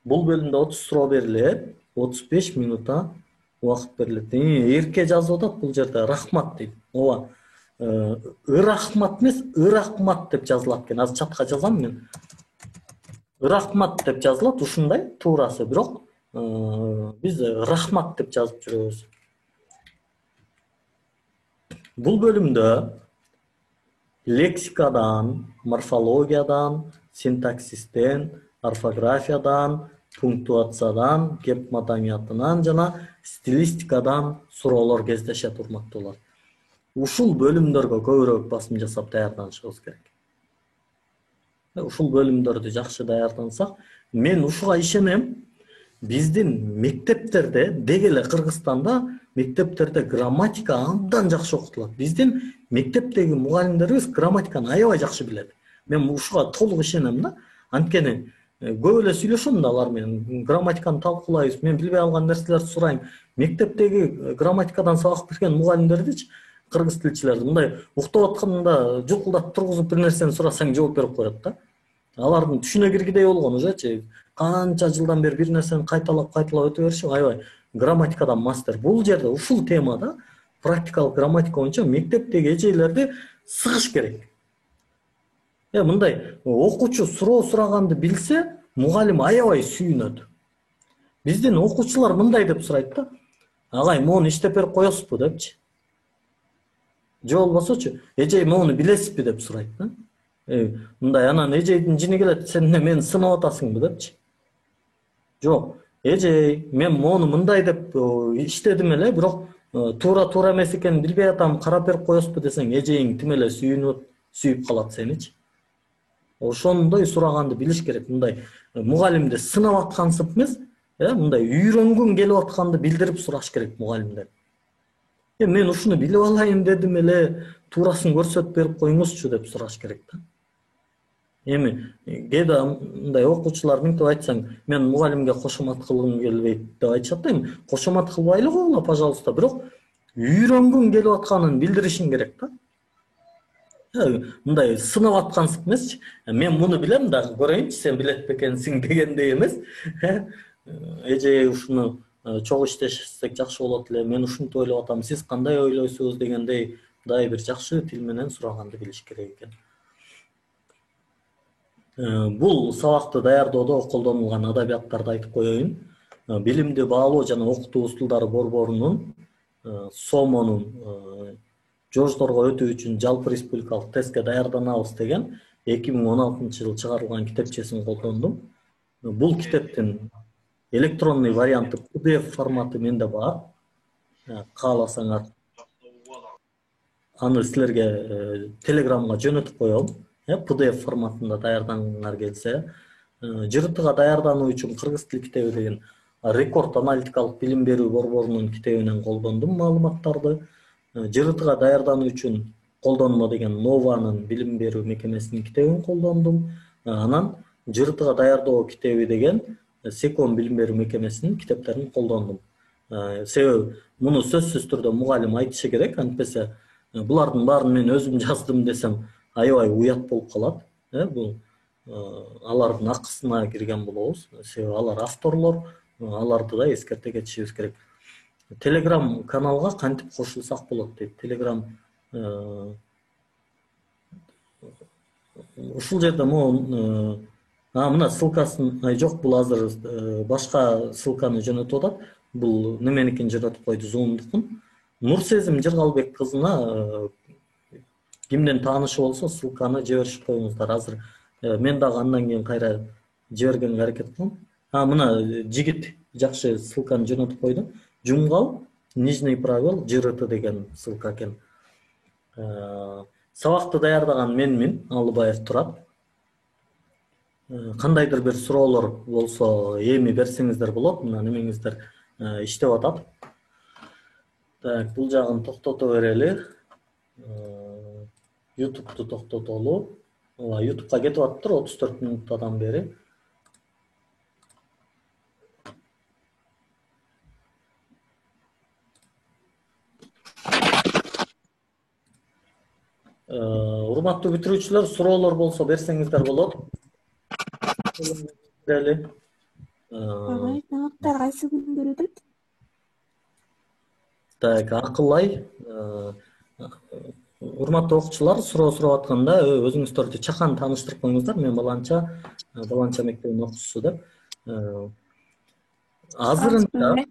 Бул бөлүмдө 30 суроо берилет, 35 минутта убакыт берилет. Эрке жазып атат бул жерде рахмат дейт. Ооба. Ырахмат эмес, ырахмат деп жазылат экен. Азыр чатка жазам мен. Ырахмат деп жазылат, ушундай туурасы, бирок биз рахмат деп жазып жүрөбүз. Бул бөлүмдө лексикадан, морфологиядан, синтаксистен, орфографиядан, пунктуациядан, кеп маданиятынан жана стилистикадан суроолор кездешет, урматтуулар. Ушул бөлүмдөргө көбүрөөк басым жасап даярданышыбыз керек. Ушул бөлүмдөрдү жакшы даярдансак, мен ушуга ишенем. Биздин мектептерде, деги эле Кыргызстанда мектептерде грамматика абдан жакшы окутулат. Биздин мектептеги мугалимдерибиз грамматиканы аябай жакшы билет. Мен ушуга толук ишенем да. Анткени көп эле сүйлөшөм да алар менен, грамматиканы талкуулайбыз. Мен билбей алган нерселерди сурайм. Мектептеги грамматикадан сабак берген мугалимдердичи, кыргыз тилчилерди мындай уктап атканда жукулдатып тургузуп бир нерсени сурасаң жооп берип коет да. Алардын түшүнө киргидей болгон ужечи. Канча жылдан бери бир нерсени кайталап өтө беришип, аябай грамматикадан мастер. Бул жерде ушул темада практикалык грамматика боюнча мектептеги эжелерди сыгыш керек. Мындай окуучу суроо сураганды билсе, мугалим аябай сүйүнөт. Биздин окуучулар мындай деп сурайт да: "Агай, моуну иштеп берип коесузбу?" депчи. Же болбосочу, "Эжей, моуну билесизби?" деп сурайт да. Мындай анан эжейдин жини келет: "Сен мени сынап атасыңбы?" депчи. Жок, эжей, мен моуну мындай деп иштедим эле, бирок туура эмес экенин билбей атам, карап берип коесузбу десең, эжең тим эле сүйүп калат сеничи. Ошондой сураганды билиш керек. Мындай мугалимди сынап аткансып эмес, мындай үйрөнгүн келип атканды билдирип сураш керек мугалимдер. Мен ушуну билип алайын дедим эле, туурасын көрсөтүп берип коюңузчу деп сураш керек да. Эми кээде мындай окуучулар мынтип айтсаң, мен мугалимге кошомат кылгым келбейт деп айтышат да. Кошомат кылбайлы койгула, пожалуйста, бирок үйрөнгүң келип атканын билдиришиң керек да. Мындай сынап аткансып эмесчи. Мен муну билем дагы, көрөйүнчү сен билет бекенсиң дегендей эмес. Эже ушуну чогуу иштешсек жакшы болот эле. Мен ушинтип ойлоп атам, сиз кандай ойлойсуз дегендей дай бир жакшы тил менен сураганды билиш керек экен. Бул сабакты даярдоодо колдонулган адабияттарды айтып коеюн. Билимди баалоо жана окутуу устулдары борборунун СОМОнун жождорго өтүү үчүн жалпы республикалык тестке даярданабыз деген 2016-жылы чыгарылган китепчесин колдондум. Бул китептин электронный варианты PDF форматы менде бар. Кааласаңар аны силерге Телеграмга жөнөтүп коем. PDF форматында даярдангыңар келсе, жыртыга даярдануу үчүн кыргыз тил китеби деген Рекорд аналитикалык билим берүү борборунун китебинен колдондум маалыматтарды. Жыртыга даярдануу үчүн колдонмо деген Нованын билим берүү мекемесинин китебин колдондум. Анан жыртыга даярдоо китеби деген Секон билим берүү мекемесинин китептерин колдондум. Себеби муну сөзсүз түрдө мугалим айтышы керек, антпесе булардын баарын мен өзүм жаздым десем аябай уят болуп калат. Бул алардын акысына кирген болобуз. Себеби алар авторлор, аларды да эскерте кетишибиз керек. Телеграм каналга кантип кошулсак болот дейт. Телеграм ушул жерде мына ссылкасын жок, бул азыр башка ссылканы жөнөтүп атат. Бул неменикин жөнөтүп койду, Zoom'дукун. Нурсезим Жыргалбек кызына кимден таанышы болсо ссылканы жиберип коюңуздар. Азыр мен дагы андан кийин кайра жибергенге аракет кылам. Мына жигит жакшы ссылканы жөнөтүп койдум. Жумгал Нижний Правил ЖРТ деген ссылка экен. Сабакты даярдаган менмин, Алыбаев Турат. Кандайдыр бир суроолор болсо эми берсеңиздер болот. Мына немеңиздер иштеп атат. Так, бул жагын токтото берели. YouTube'ду токтотолу. YouTube'га кетип атыптыр 34 минуттадан бери. Урматтуу бүтүрүүчүлөр, суроолор болсо берсеңиздер болот. Берели. Сабактар кайсы күндөр өтөт? Так, Акылай. Урматтуу окуучулар, суроо сурап атканда өзүңүздөрдү чакан тааныштырып коюңуздар. Мен баланча мектебинин окуучусу деп. Азырынча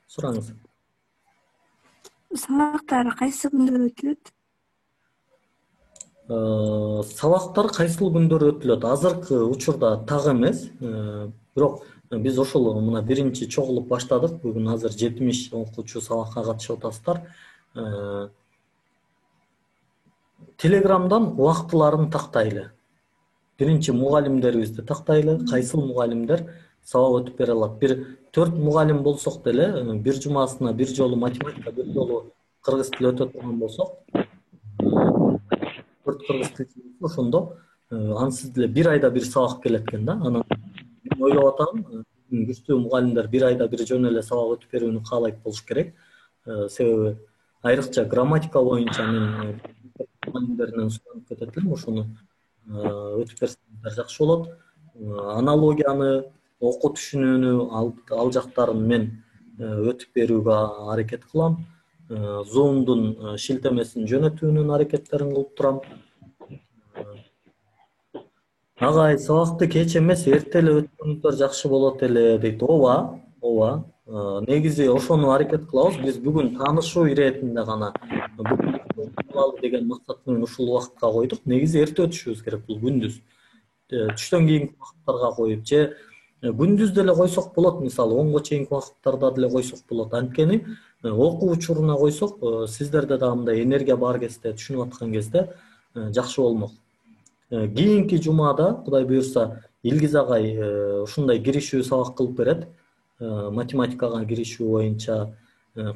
сураңыз. Сабактар кайсы күндөр өтүлөт? Сабактар кайсыл күндөр өтүлөт? Азыркы учурда так эмес. Бирок биз ошол мына биринчи чогулуп баштадык. Бүгүн азыр 70 окуучу сабакка катышып атасыздар. Телеграмдан убактыларын тактайлы. Биринчи мугалимдерибизди тактайлы. Кайсыл мугалимдер сабак өтүп бере алат? Бир 4 мугалим болсок деле, бир жумасына бир жолу математика, бир жолу кыргыз тили өтө турган болсок, 4 кыргыз тили ошондо ансыз деле бир айда бир сабак келет экен да. Анан мен ойлоп атам, күчтүү мугалимдер бир айда бир жөн эле сабак өтүп берүүнү каалайт болуш керек. Себеби айрыкча грамматика боюнча мен мугалимдерден суранып кетет элем, ошону өтүп берсеңиздер жакшы болот. Аналогияны, окуу түшүнүүнү ал жактарын мен өтүп берүүгө аракет кылам. Zoom'дун шилтемесин жөнөтүүнүн аракеттерин кылып турам. Агай, сабакты кеч эмес, эрте эле өткөнүңүздөр жакшы болот эле дейт. Ооба. Негизи ошону аракет кылабыз. Биз бүгүн таанышуу иретинде гана деген максат менен ушул убакытка койдук. Негизи эрте өтүшүбүз керек бул күндүз. Түштөн кийинки убакыттарга коюп же күндүз деле койсок болот. Мисалы 10го чейинки убакыттарда деле койсок болот. Анткени окуу учуруна койсок, сиздерде дагы мындай энергия бар кезде, түшүнүп аткан кезде жакшы болмок. Кийинки жумада, Кудай буюрса, Илгиз агай ушундай киришүү сабак кылып берет. Математикага киришүү боюнча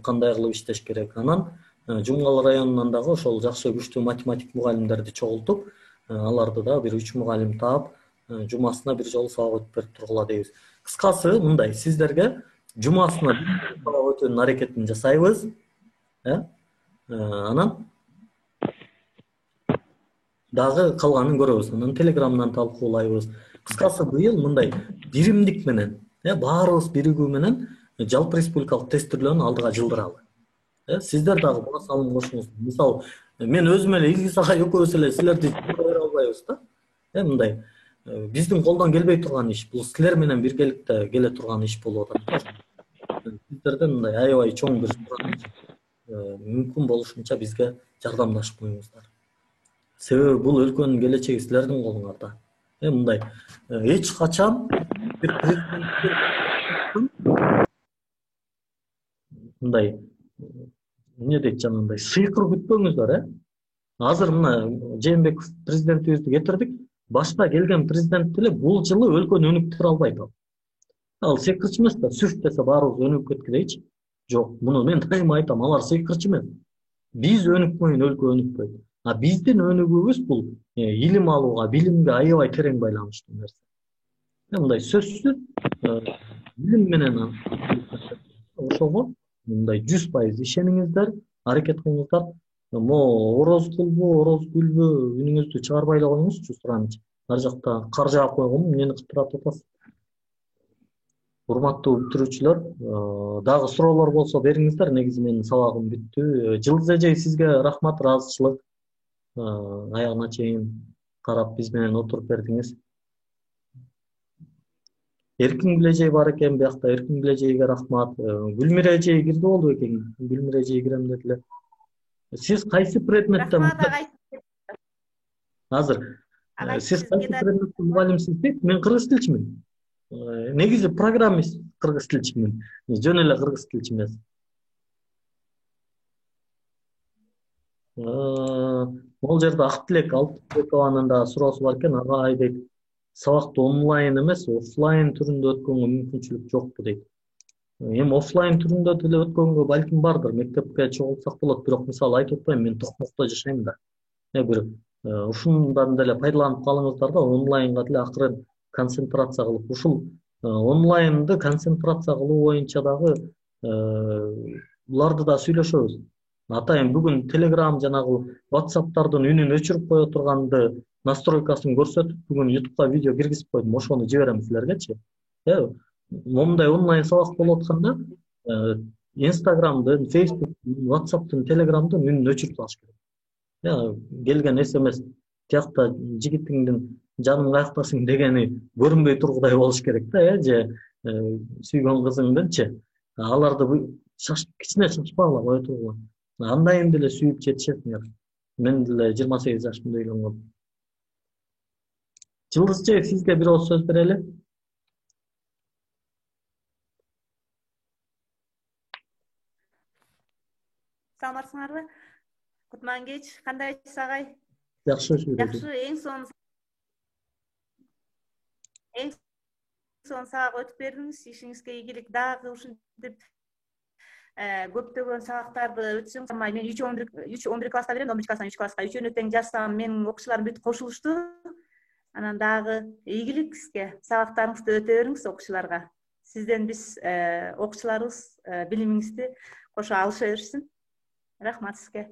кандай кылып иштеш керек. Анан Жумгал районунан дагы ошол жакшы күчтүү математик мугалимдерди чогултуп, аларды да бир 3 мугалим таап, жумасына бир жолу сабак өтүп берип тургула дейбиз. Кыскасы мындай, сиздерге жумасына бир сабак өтүүнүн аракетин жасайбыз. Анан дагы калганын көрөбүз. Анан телеграмдан талкуулайбыз. Кыскасы быйыл мындай биримдик менен, баарыбыз биригүү менен жалпы республикалык тестирлөөнү алдыга жылдыралы. Сиздер дагы буга салым кошуңуз. Мисалы, мен өзүм эле Илгиз агай экөөбүз эле силерди көрө албайбыз да. Мындай биздин колдон келбей турган иш, бул силер менен биргеликте келе турган иш болуп атат. Сиздерден мындай аябай чоң бир сураныч, мүмкүн болушунча бизге жардамдашып коюңуздар. Себеби бул өлкөнүн келечеги силердин колуңарда. Мындай эч качан бир мындай эмне дейт жанагындай сыйкыр күтпөңүздөр, Азыр мына Жээнбеков президентибизди кетирдик. Башта келген президент деле бул жылы өлкөнү өнүктүрө албайт. Ал сыйкырчы эмес да, сүф десе баарыбыз өнүгүп кеткилейчи. Жок, муну мен дайыма айтам, алар сыйкырчы эмес. Биз өнүкпөйүн, өлкө өнүкпөйт. Биздин өнүгүүбүз бул илим алууга, билимге аябай терең байланыштуу нерсе. Мындай сөзсүз билим менен ошого мындай 100% ишениңиздер, аракет кылыңыздар. Ороз кылбы, ороз күлбү, үнүңүздү чыгарбай эле коюңузчу, сураныч. Ар жакта кар жаап койгом, эмнени кыттырып атасыз? Урматтуу бүтүрүүчүлөр, дагы суроолор болсо бериңиздер. Негизи менин сабагым бүттү. Жылдыз эжей, сизге рахмат, ыраазычылык. Аягына чейин карап биз менен отуруп бердиңиз. Эркин Билежей бар экен биякта, Эркин Билежейге рахмат. Гүлмира эжей кирди болду экен. Гүлмира эжей кирем дедиле. Сиз кайсы предметтен азыр? Сиз кайсы предметтен мугалимсиз дейт? Мен кыргыз тилчимин. Негизи программист кыргыз тилчимин. Жөн эле кыргыз тилчи эмес. Ол жерде Актилек Алтынбекованын да суроосу бар экен. Ага дейт, сабакты онлайн эмес, офлайн түрүндө өткөнгө мүмкүнчүлүк жокпу дейт. Эми офлайн түрүндө деле өткөнгө балким бардыр. Мектепке чогулсак болот, бирок мисалы айтып атпайм, мен Токмокто жашайм да. Бир ушундан деле пайдаланып калыңыздар да, онлайнга деле акырын концентрация кылып, ушул онлайнды концентрация кылуу боюнча дагы буларды да сүйлөшөбүз. Атайын бүгүн Telegram жанагы WhatsApp'тардын үнүн өчүрүп кое турганды настройкасын көрсөтүп, бүгүн YouTube'га видео киргизип койдум. Ошону жиберем силергечи. Момундай онлайн сабак болуп атканда, Instagram'дын, Facebook'тун, WhatsApp'тын, Telegram'дын үнүн өчүрүп алыш керек. Келген SMS тиякта жигитиңдин жаның каяктасың дегени көрүнбөй тургудай болуш керек да, же сүйгөн кызыңдынчы. Аларды кичине шашпагыла кое тургула. Андайын деле сүйүп жетишесиңер. Мен деле 28 жашымда үйлөнгөм. Жылдызчы, сизге бир ооз сөз берели. Саламатсыңарбы? Кутман кеч, кандайсыз агай? Жакшы Жакшы, эң son сабак өтүп бердиңиз. Ишиңизге ийгилик. Дагы ушинтип көптөгөн сабактарды өтсөң, мен 3-11 класста берем, 11 класстан 3 класска үчөөнү тең жазсам, менин окуучуларым бүт кошулушту. Анан дагы ийгилик сизге. Сабактарыңызды өтө бериңиз окуучуларга. Сизден биз окуучуларыбыз билимиңизди кошо алыша берсин. Рахмат сизге.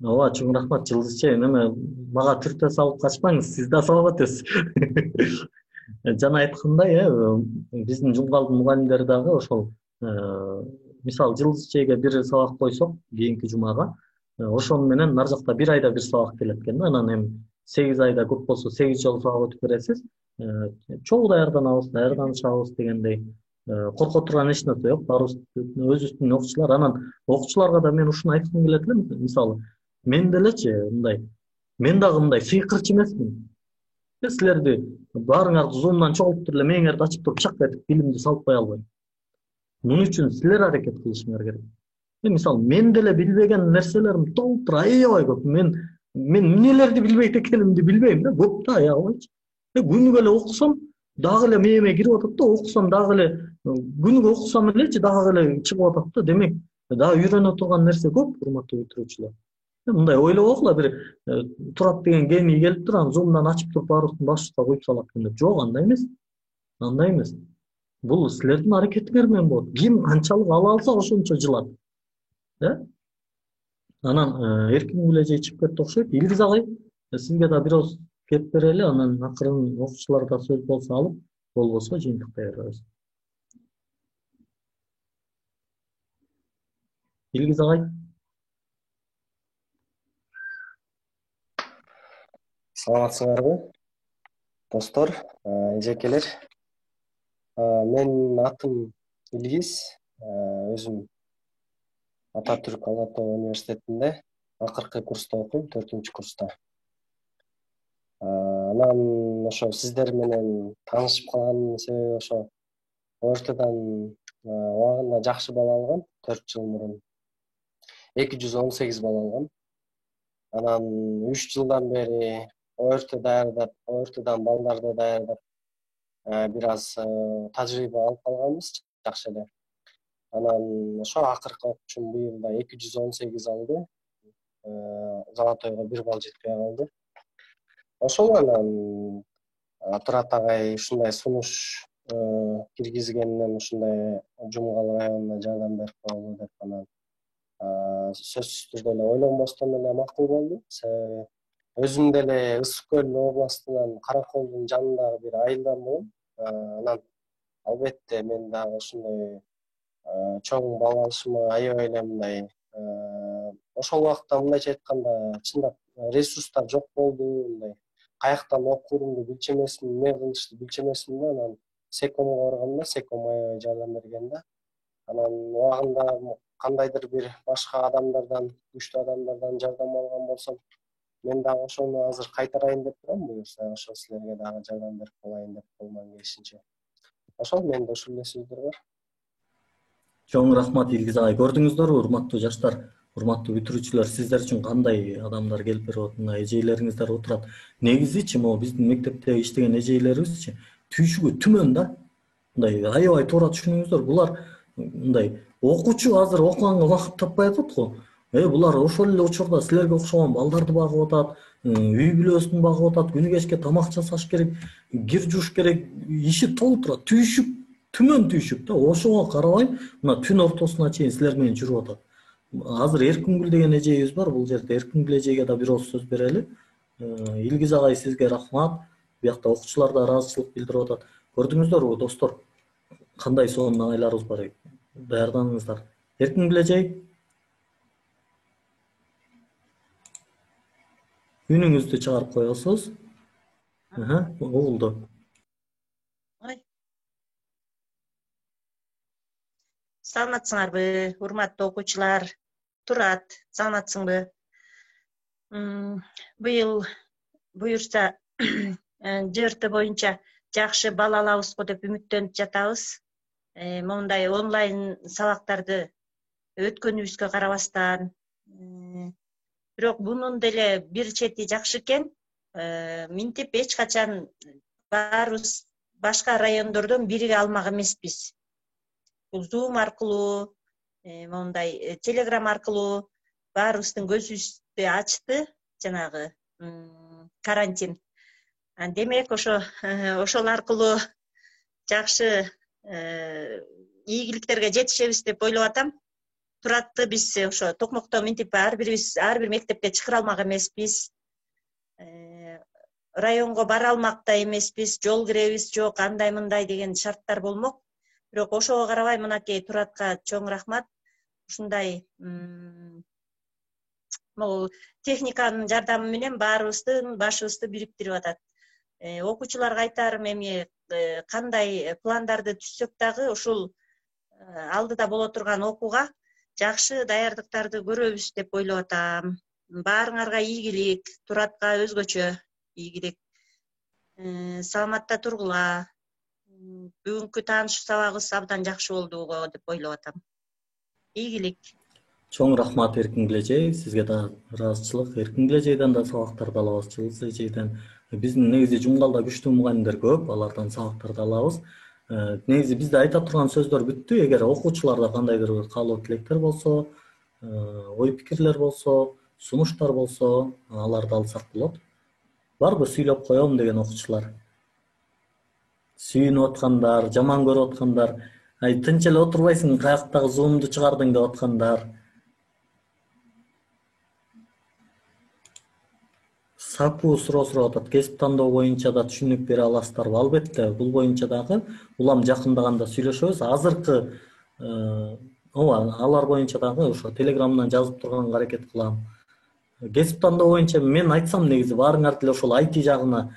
Ооба, чоң рахмат. Жылдызчы, неме мага түртө салып качпаңыз, сиз да салып атасыз. Жана айткандай, биздин жумгалдын мугалимдери дагы ошол мисалы Жылдызчыга бир сабак койсок, кийинки жумага, ошону менен нар жакта бир айда бир сабак келет экен да. Анан эми 8 айда көп болсо 8 жолу сабак өтүп бересиз. Чогуу даярданышабыз дегендей. Корко турган эч нерсе жок. Баарыбыз өзүбүздүн окуучулар. Анан окуучуларга да мен ушуну айткым келет элем. Мисалы, мен делечи мындай, мен дагы мындай сыйкырчы эмесмин. Силерди баарыңарды зумдан чогултуп эле мээңерди ачып туруп чак этип билимди салып кое албайм. Муну үчүн силер аракет кылышыңар керек. Мисалы, мен деле билбеген нерселерим толтура аябай көп. Мен эмнелерди билбейт экенимди билбейм да, көп да аябайчы. Күнүгө эле окусам, дагы эле мээме кирип атат да, окусам дагы эле күнүгө окусам элечи дагы эле чыгып атат да. Демек, дагы үйрөнө турган нерсе көп, урматтуу бүтүрүүчүлөр. Мындай ойлобогула, бир турат деген гений келип туран зумдан ачып туруп баарыбыздын башыбызга коюп салат деп. Жок, андай эмес. Андай эмес. Бул силердин аракетиңер менен болот. Ким канчалык ала алса ошончо жылат. Анан эркин күлөжөй чыгып кетти окшойт. Илгиз агай, сизге да бир ооз кеп берели, анан акырын окуучуларга сөз болсо алып, болбосо жыйынтыктай беребиз. Илгиз агай. Саламатсыңарбы, достор, эжекелер. Менин атым Илгиз, өзүм Ататүрк Ала Тоо университетинде акыркы курста окуйм, 4-курста. Анан ошо сиздер менен таанышып калганымдын себеби ошо ОРТдан убагында жакшы балл алгам, 4 жыл мурун 218 балл алгам. Анан 3 жылдан бери ОРТдан балдарды даярдап бир аз тажрыйба алып калганбыз, жакшы эле. Анан ошо акыркы окуучум быйылда 218 алды. Золотойго 1 балл жетпей калды. Ошол анан Турат агай ушундай сунуш киргизгенден ушундай Жумгал районуна жардам берип коелу деп анан сөзсүз түрдө эле ойлонбостон эле макул болду. Себеби өзүм деле Ысык Көл областынан Караколдун жанындагы бир айылдан болом. Анан албетте мен дагы ушундай чоң балл алышыма аябай эле мындай ошол убакта мындайча айтканда чындап ресурстар жок болду, мындай каяктан окуурумду билчү эмесмин, эмне кылышты билчү эмесмин да. Анан Секомго барганда, Секом аябай жардам берген да. Анан убагында кандайдыр бир башка адамдардан, күчтүү адамдардан жардам алган болсом, Мен дагы ошону азыр кайтарайын деп турам, буюрса ошо силерге дагы жардам берип калайын деп колуман келишинче. Ошол менде ушул эле сөздөр бар. Чоң рахмат Илгиз агай. Көрдүңүздөрбү, урматтуу жаштар, урматтуу бүтүрүүчүлөр, сиздер үчүн кандай адамдар келип берип атат, мына эжейлериңиздер отурат. Негизичи могу биздин мектепте иштеген эжейлерибизчи түйшүгү түмөн да. Мындай аябай туура түшүнүңүздөр. Булар мындай окуучу азыр окуганга убакыт таппай атат го. Булар ошол эле учурда силерге окшогон балдарды багып атат, үй бүлөсүн багып атат, күнү кечке тамак жасаш керек, кир жууш керек, иши толуп турат. Түйшүк, түмөн түйшүк да. Ошого карабай, мына түн ортосуна чейин силер менен жүрүп атат. Азыр Эркингүл деген эжейибиз бар. Бул жерде Эркингүл эжейге да бир ооз сөз берели. Илгиз агай, сизге рахмат. Биякта окуучулар да ыраазычылык билдирип атат. Көрдүңүздөрбү достор, кандай сонун агайларыбыз бар. Даярданыңыздар. Эркингүл эжей, үнүңүздү чыгарып коесуз. Угулду. Саламатсыңарбы, урматтуу окуучулар? Турат, саламатсыңбы? Быйыл буюрса ЖРТ боюнча жакшы бал алабызго деп үмүттөнүп жатабыз. Мондай онлайн сабактарды өткөнүбүзгө карабастан, бирок бунун деле бир чети жакшы экен. Минтип эч качан баарыбыз башка райондордон бириге алмак эмеспиз. Бул Zoom аркылуу, мондай Telegram аркылуу баарыбыздын көзүбүздү ачты жанагы карантин. Демек ошол аркылуу жакшы ийгиликтерге жетишебиз деп ойлоп атам. Туратты биз ошо токмокто минтип ар бир мектепке чакыра алмак эмеспиз. Районго бара алмак да эмеспиз, жол киребиз, жок андай мындай деген шарттар болмок. Бирок ошого карабай мынакей Туратка чоң рахмат. Ушундай могу техниканын жардамы менен баарыбыздын башыбызды бириктирип атат. Окуучуларга айтарым, эми кандай пландарды түзсөк дагы ушул алдыда боло турган окууга жакшы даярдыктарды көрөбүз деп ойлоп атам. Баарыңарга ийгилик, Туратка өзгөчө ийгилик. Саламатта тургула. Бүгүнкү таанышуу сабагыбыз абдан жакшы болду деп ойлоп атам. Ийгилик. Чоң рахмат Эркингүл эжей, сизге да ыраазычылык. Эркингүл эжейден да сабактарды алабыз, Жылыз эжейден. Биздин негизи Жумгалда күчтүү мугалимдер көп, алардан сабактарды алабыз. Негизи бизде айта турган сөздөр бүттү. Эгер окуучуларда кандайдыр бир каалоо тилектер болсо, ой пикирлер болсо, сунуштар болсо, аларды алсак болот. Барбы сүйлөп коем деген окуучулар? Сүйүнүп аткандар, жаман көрүп аткандар, тынч эле отурбайсың, каяктагы Zoom'ду чыгардың деп аткандар. Саку суроо атат. Кесип тандоо боюнча да түшүнүк бере аласыздарбы? Албетте, бул боюнча дагы улам жакындаганда сүйлөшөбүз. Азыркы алар боюнча дагы ошо Telegram'дан жазып турганга аракет кылам. Кесип тандоо боюнча мен айтсам негизи баарыңар деле ошол IT жагына,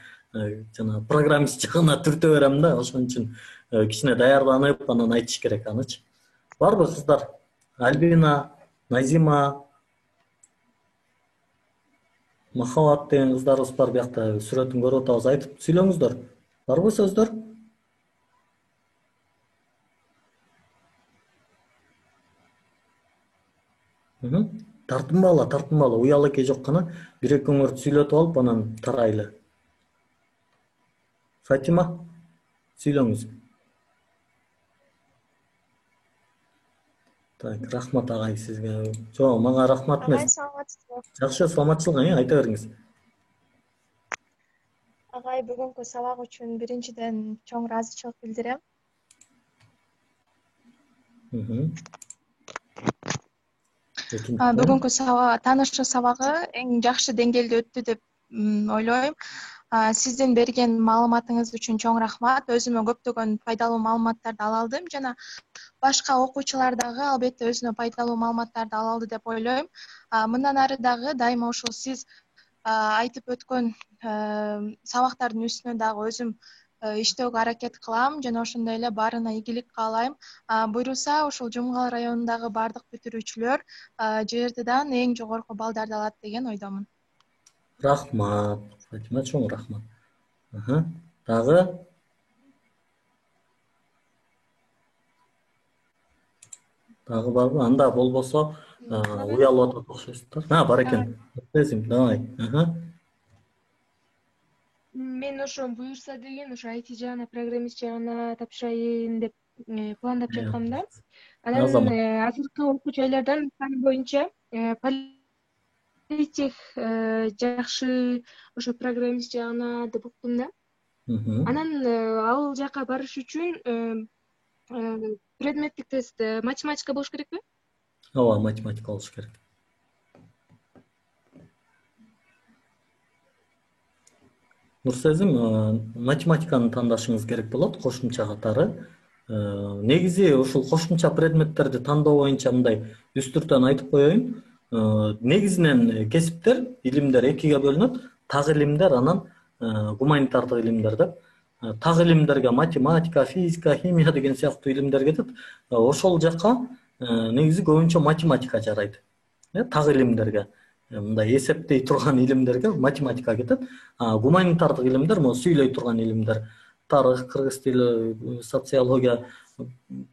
жана программист жагына түртө берем да, ошон үчүн кичине даярданып анан айтыш керек анычы. Барбы кыздар? Альбина, Назима, Махабат деген кыздарыбыз бар, биякта сүрөтүн көрүп атабыз. Айтып сүйлөңүздөр. Барбы сөздөр? Тартынбагыла, уял эке жок гана бир-эки өңөрдү сүйлөтүп алып анан тарайлы. Фатима, сүйлөңүз. Так, рахмат агай сизге. Жок, мага рахмат эмес. Агай, саламатсызбы? Жакшы, саламатчылык, айта бериңиз. Агай, бүгүнкү сабак үчүн биринчиден чоң ыраазычылык билдирем. Бүгүнкү таанышуу сабагы эң жакшы деңгээлде өттү деп ойлойм. Сиздин берген маалыматыңыз үчүн чоң рахмат. Өзүмө көптөгөн пайдалуу маалыматтарды ала алдым жана башка окуучулар дагы албетте өзүнө пайдалуу маалыматтарды ала алды деп ойлойм. Мындан ары дагы дайыма ушул сиз айтып өткөн сабактардын үстүнө дагы өзүм иштөөгө аракет кылам жана ошондой эле баарына ийгилик каалайм. Буйруса ушул Жумгал районундагы баардык бүтүрүүчүлөр ЖРТдан эң жогорку баллдарды алат деген ойдомун. Рахмат. Фатима, чоң рахмат. Дагы? Дагы барбы? Анда болбосо, уялып атат окшойсуздар. Бар экен. Сезим, давай. Мен ошо буюрса деген ошо IT жагына, программист жагына тапшырайын деп пландап жаткам да. Анан азыркы окуучу айлардан саны боюнча политех жакшы ошо программист жагына деп уктум да. Анан ал жака барыш үчүн предметтик тест математика болуш керекпи? Ооба, математика болуш керек. Нурсезим, математиканы тандашыңыз керек болот, кошумча катары. Негизи ушул кошумча предметтерди тандоо боюнча мындай үстүртөн айтып коеюн. Негизинен кесиптер, илимдер экиге бөлүнөт. Так илимдер, анан гуманитардык илимдер деп. Так илимдерге математика, физика, химия деген сыяктуу илимдер кетет. Ошол жака негизи көбүнчө математика жарайт. Так илимдерге, мындай эсептей турган илимдерге математика кетет. Гуманитардык илимдер, могу сүйлөй турган илимдер, тарых, кыргыз тили, социология,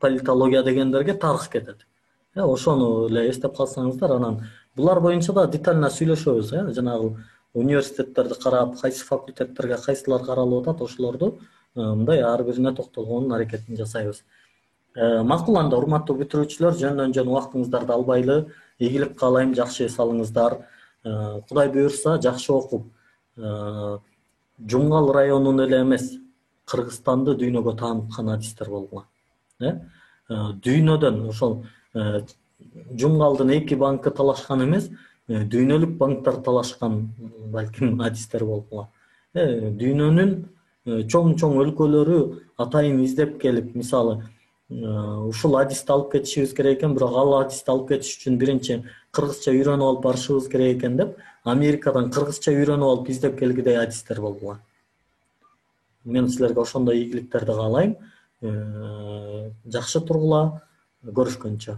политология дегендерге тарых кетет. Ошону эле эстеп калсаңыздар, анан булар боюнча да детально сүйлөшөбүз, жанагы университеттерди карап, кайсы факультеттерге кайсылар каралып атат, ошолорду мындай ар бирине токтолгондун аракетин жасайбыз. Макул, анда урматтуу бүтүрүүчүлөр, жөн убактыңыздарды албайлы, ийгилик каалайм, жакшы эс алыңыздар. Кудай буюрса, жакшы окуп, Жумгал районун эле эмес, Кыргызстанды дүйнөгө тааныткан адистер болгула. Дүйнөдөн ошол Жумгалдын эки банкы талашкан эмес, дүйнөлүк банктар талашкан балким адистер болгула. Дүйнөнүн чоң өлкөлөрү атайын издеп келип, мисалы, ушул адисти алып кетишибиз керек экен, бирок ал адисти алып кетиш үчүн биринчи кыргызча үйрөнүп алып барышыбыз керек экен деп, Америкадан кыргызча үйрөнүп алып издеп келгидей адистер болгула. Мен силерге ошондой ийгиликтерди каалайм. Жакшы тургула, көрүшкөнчө.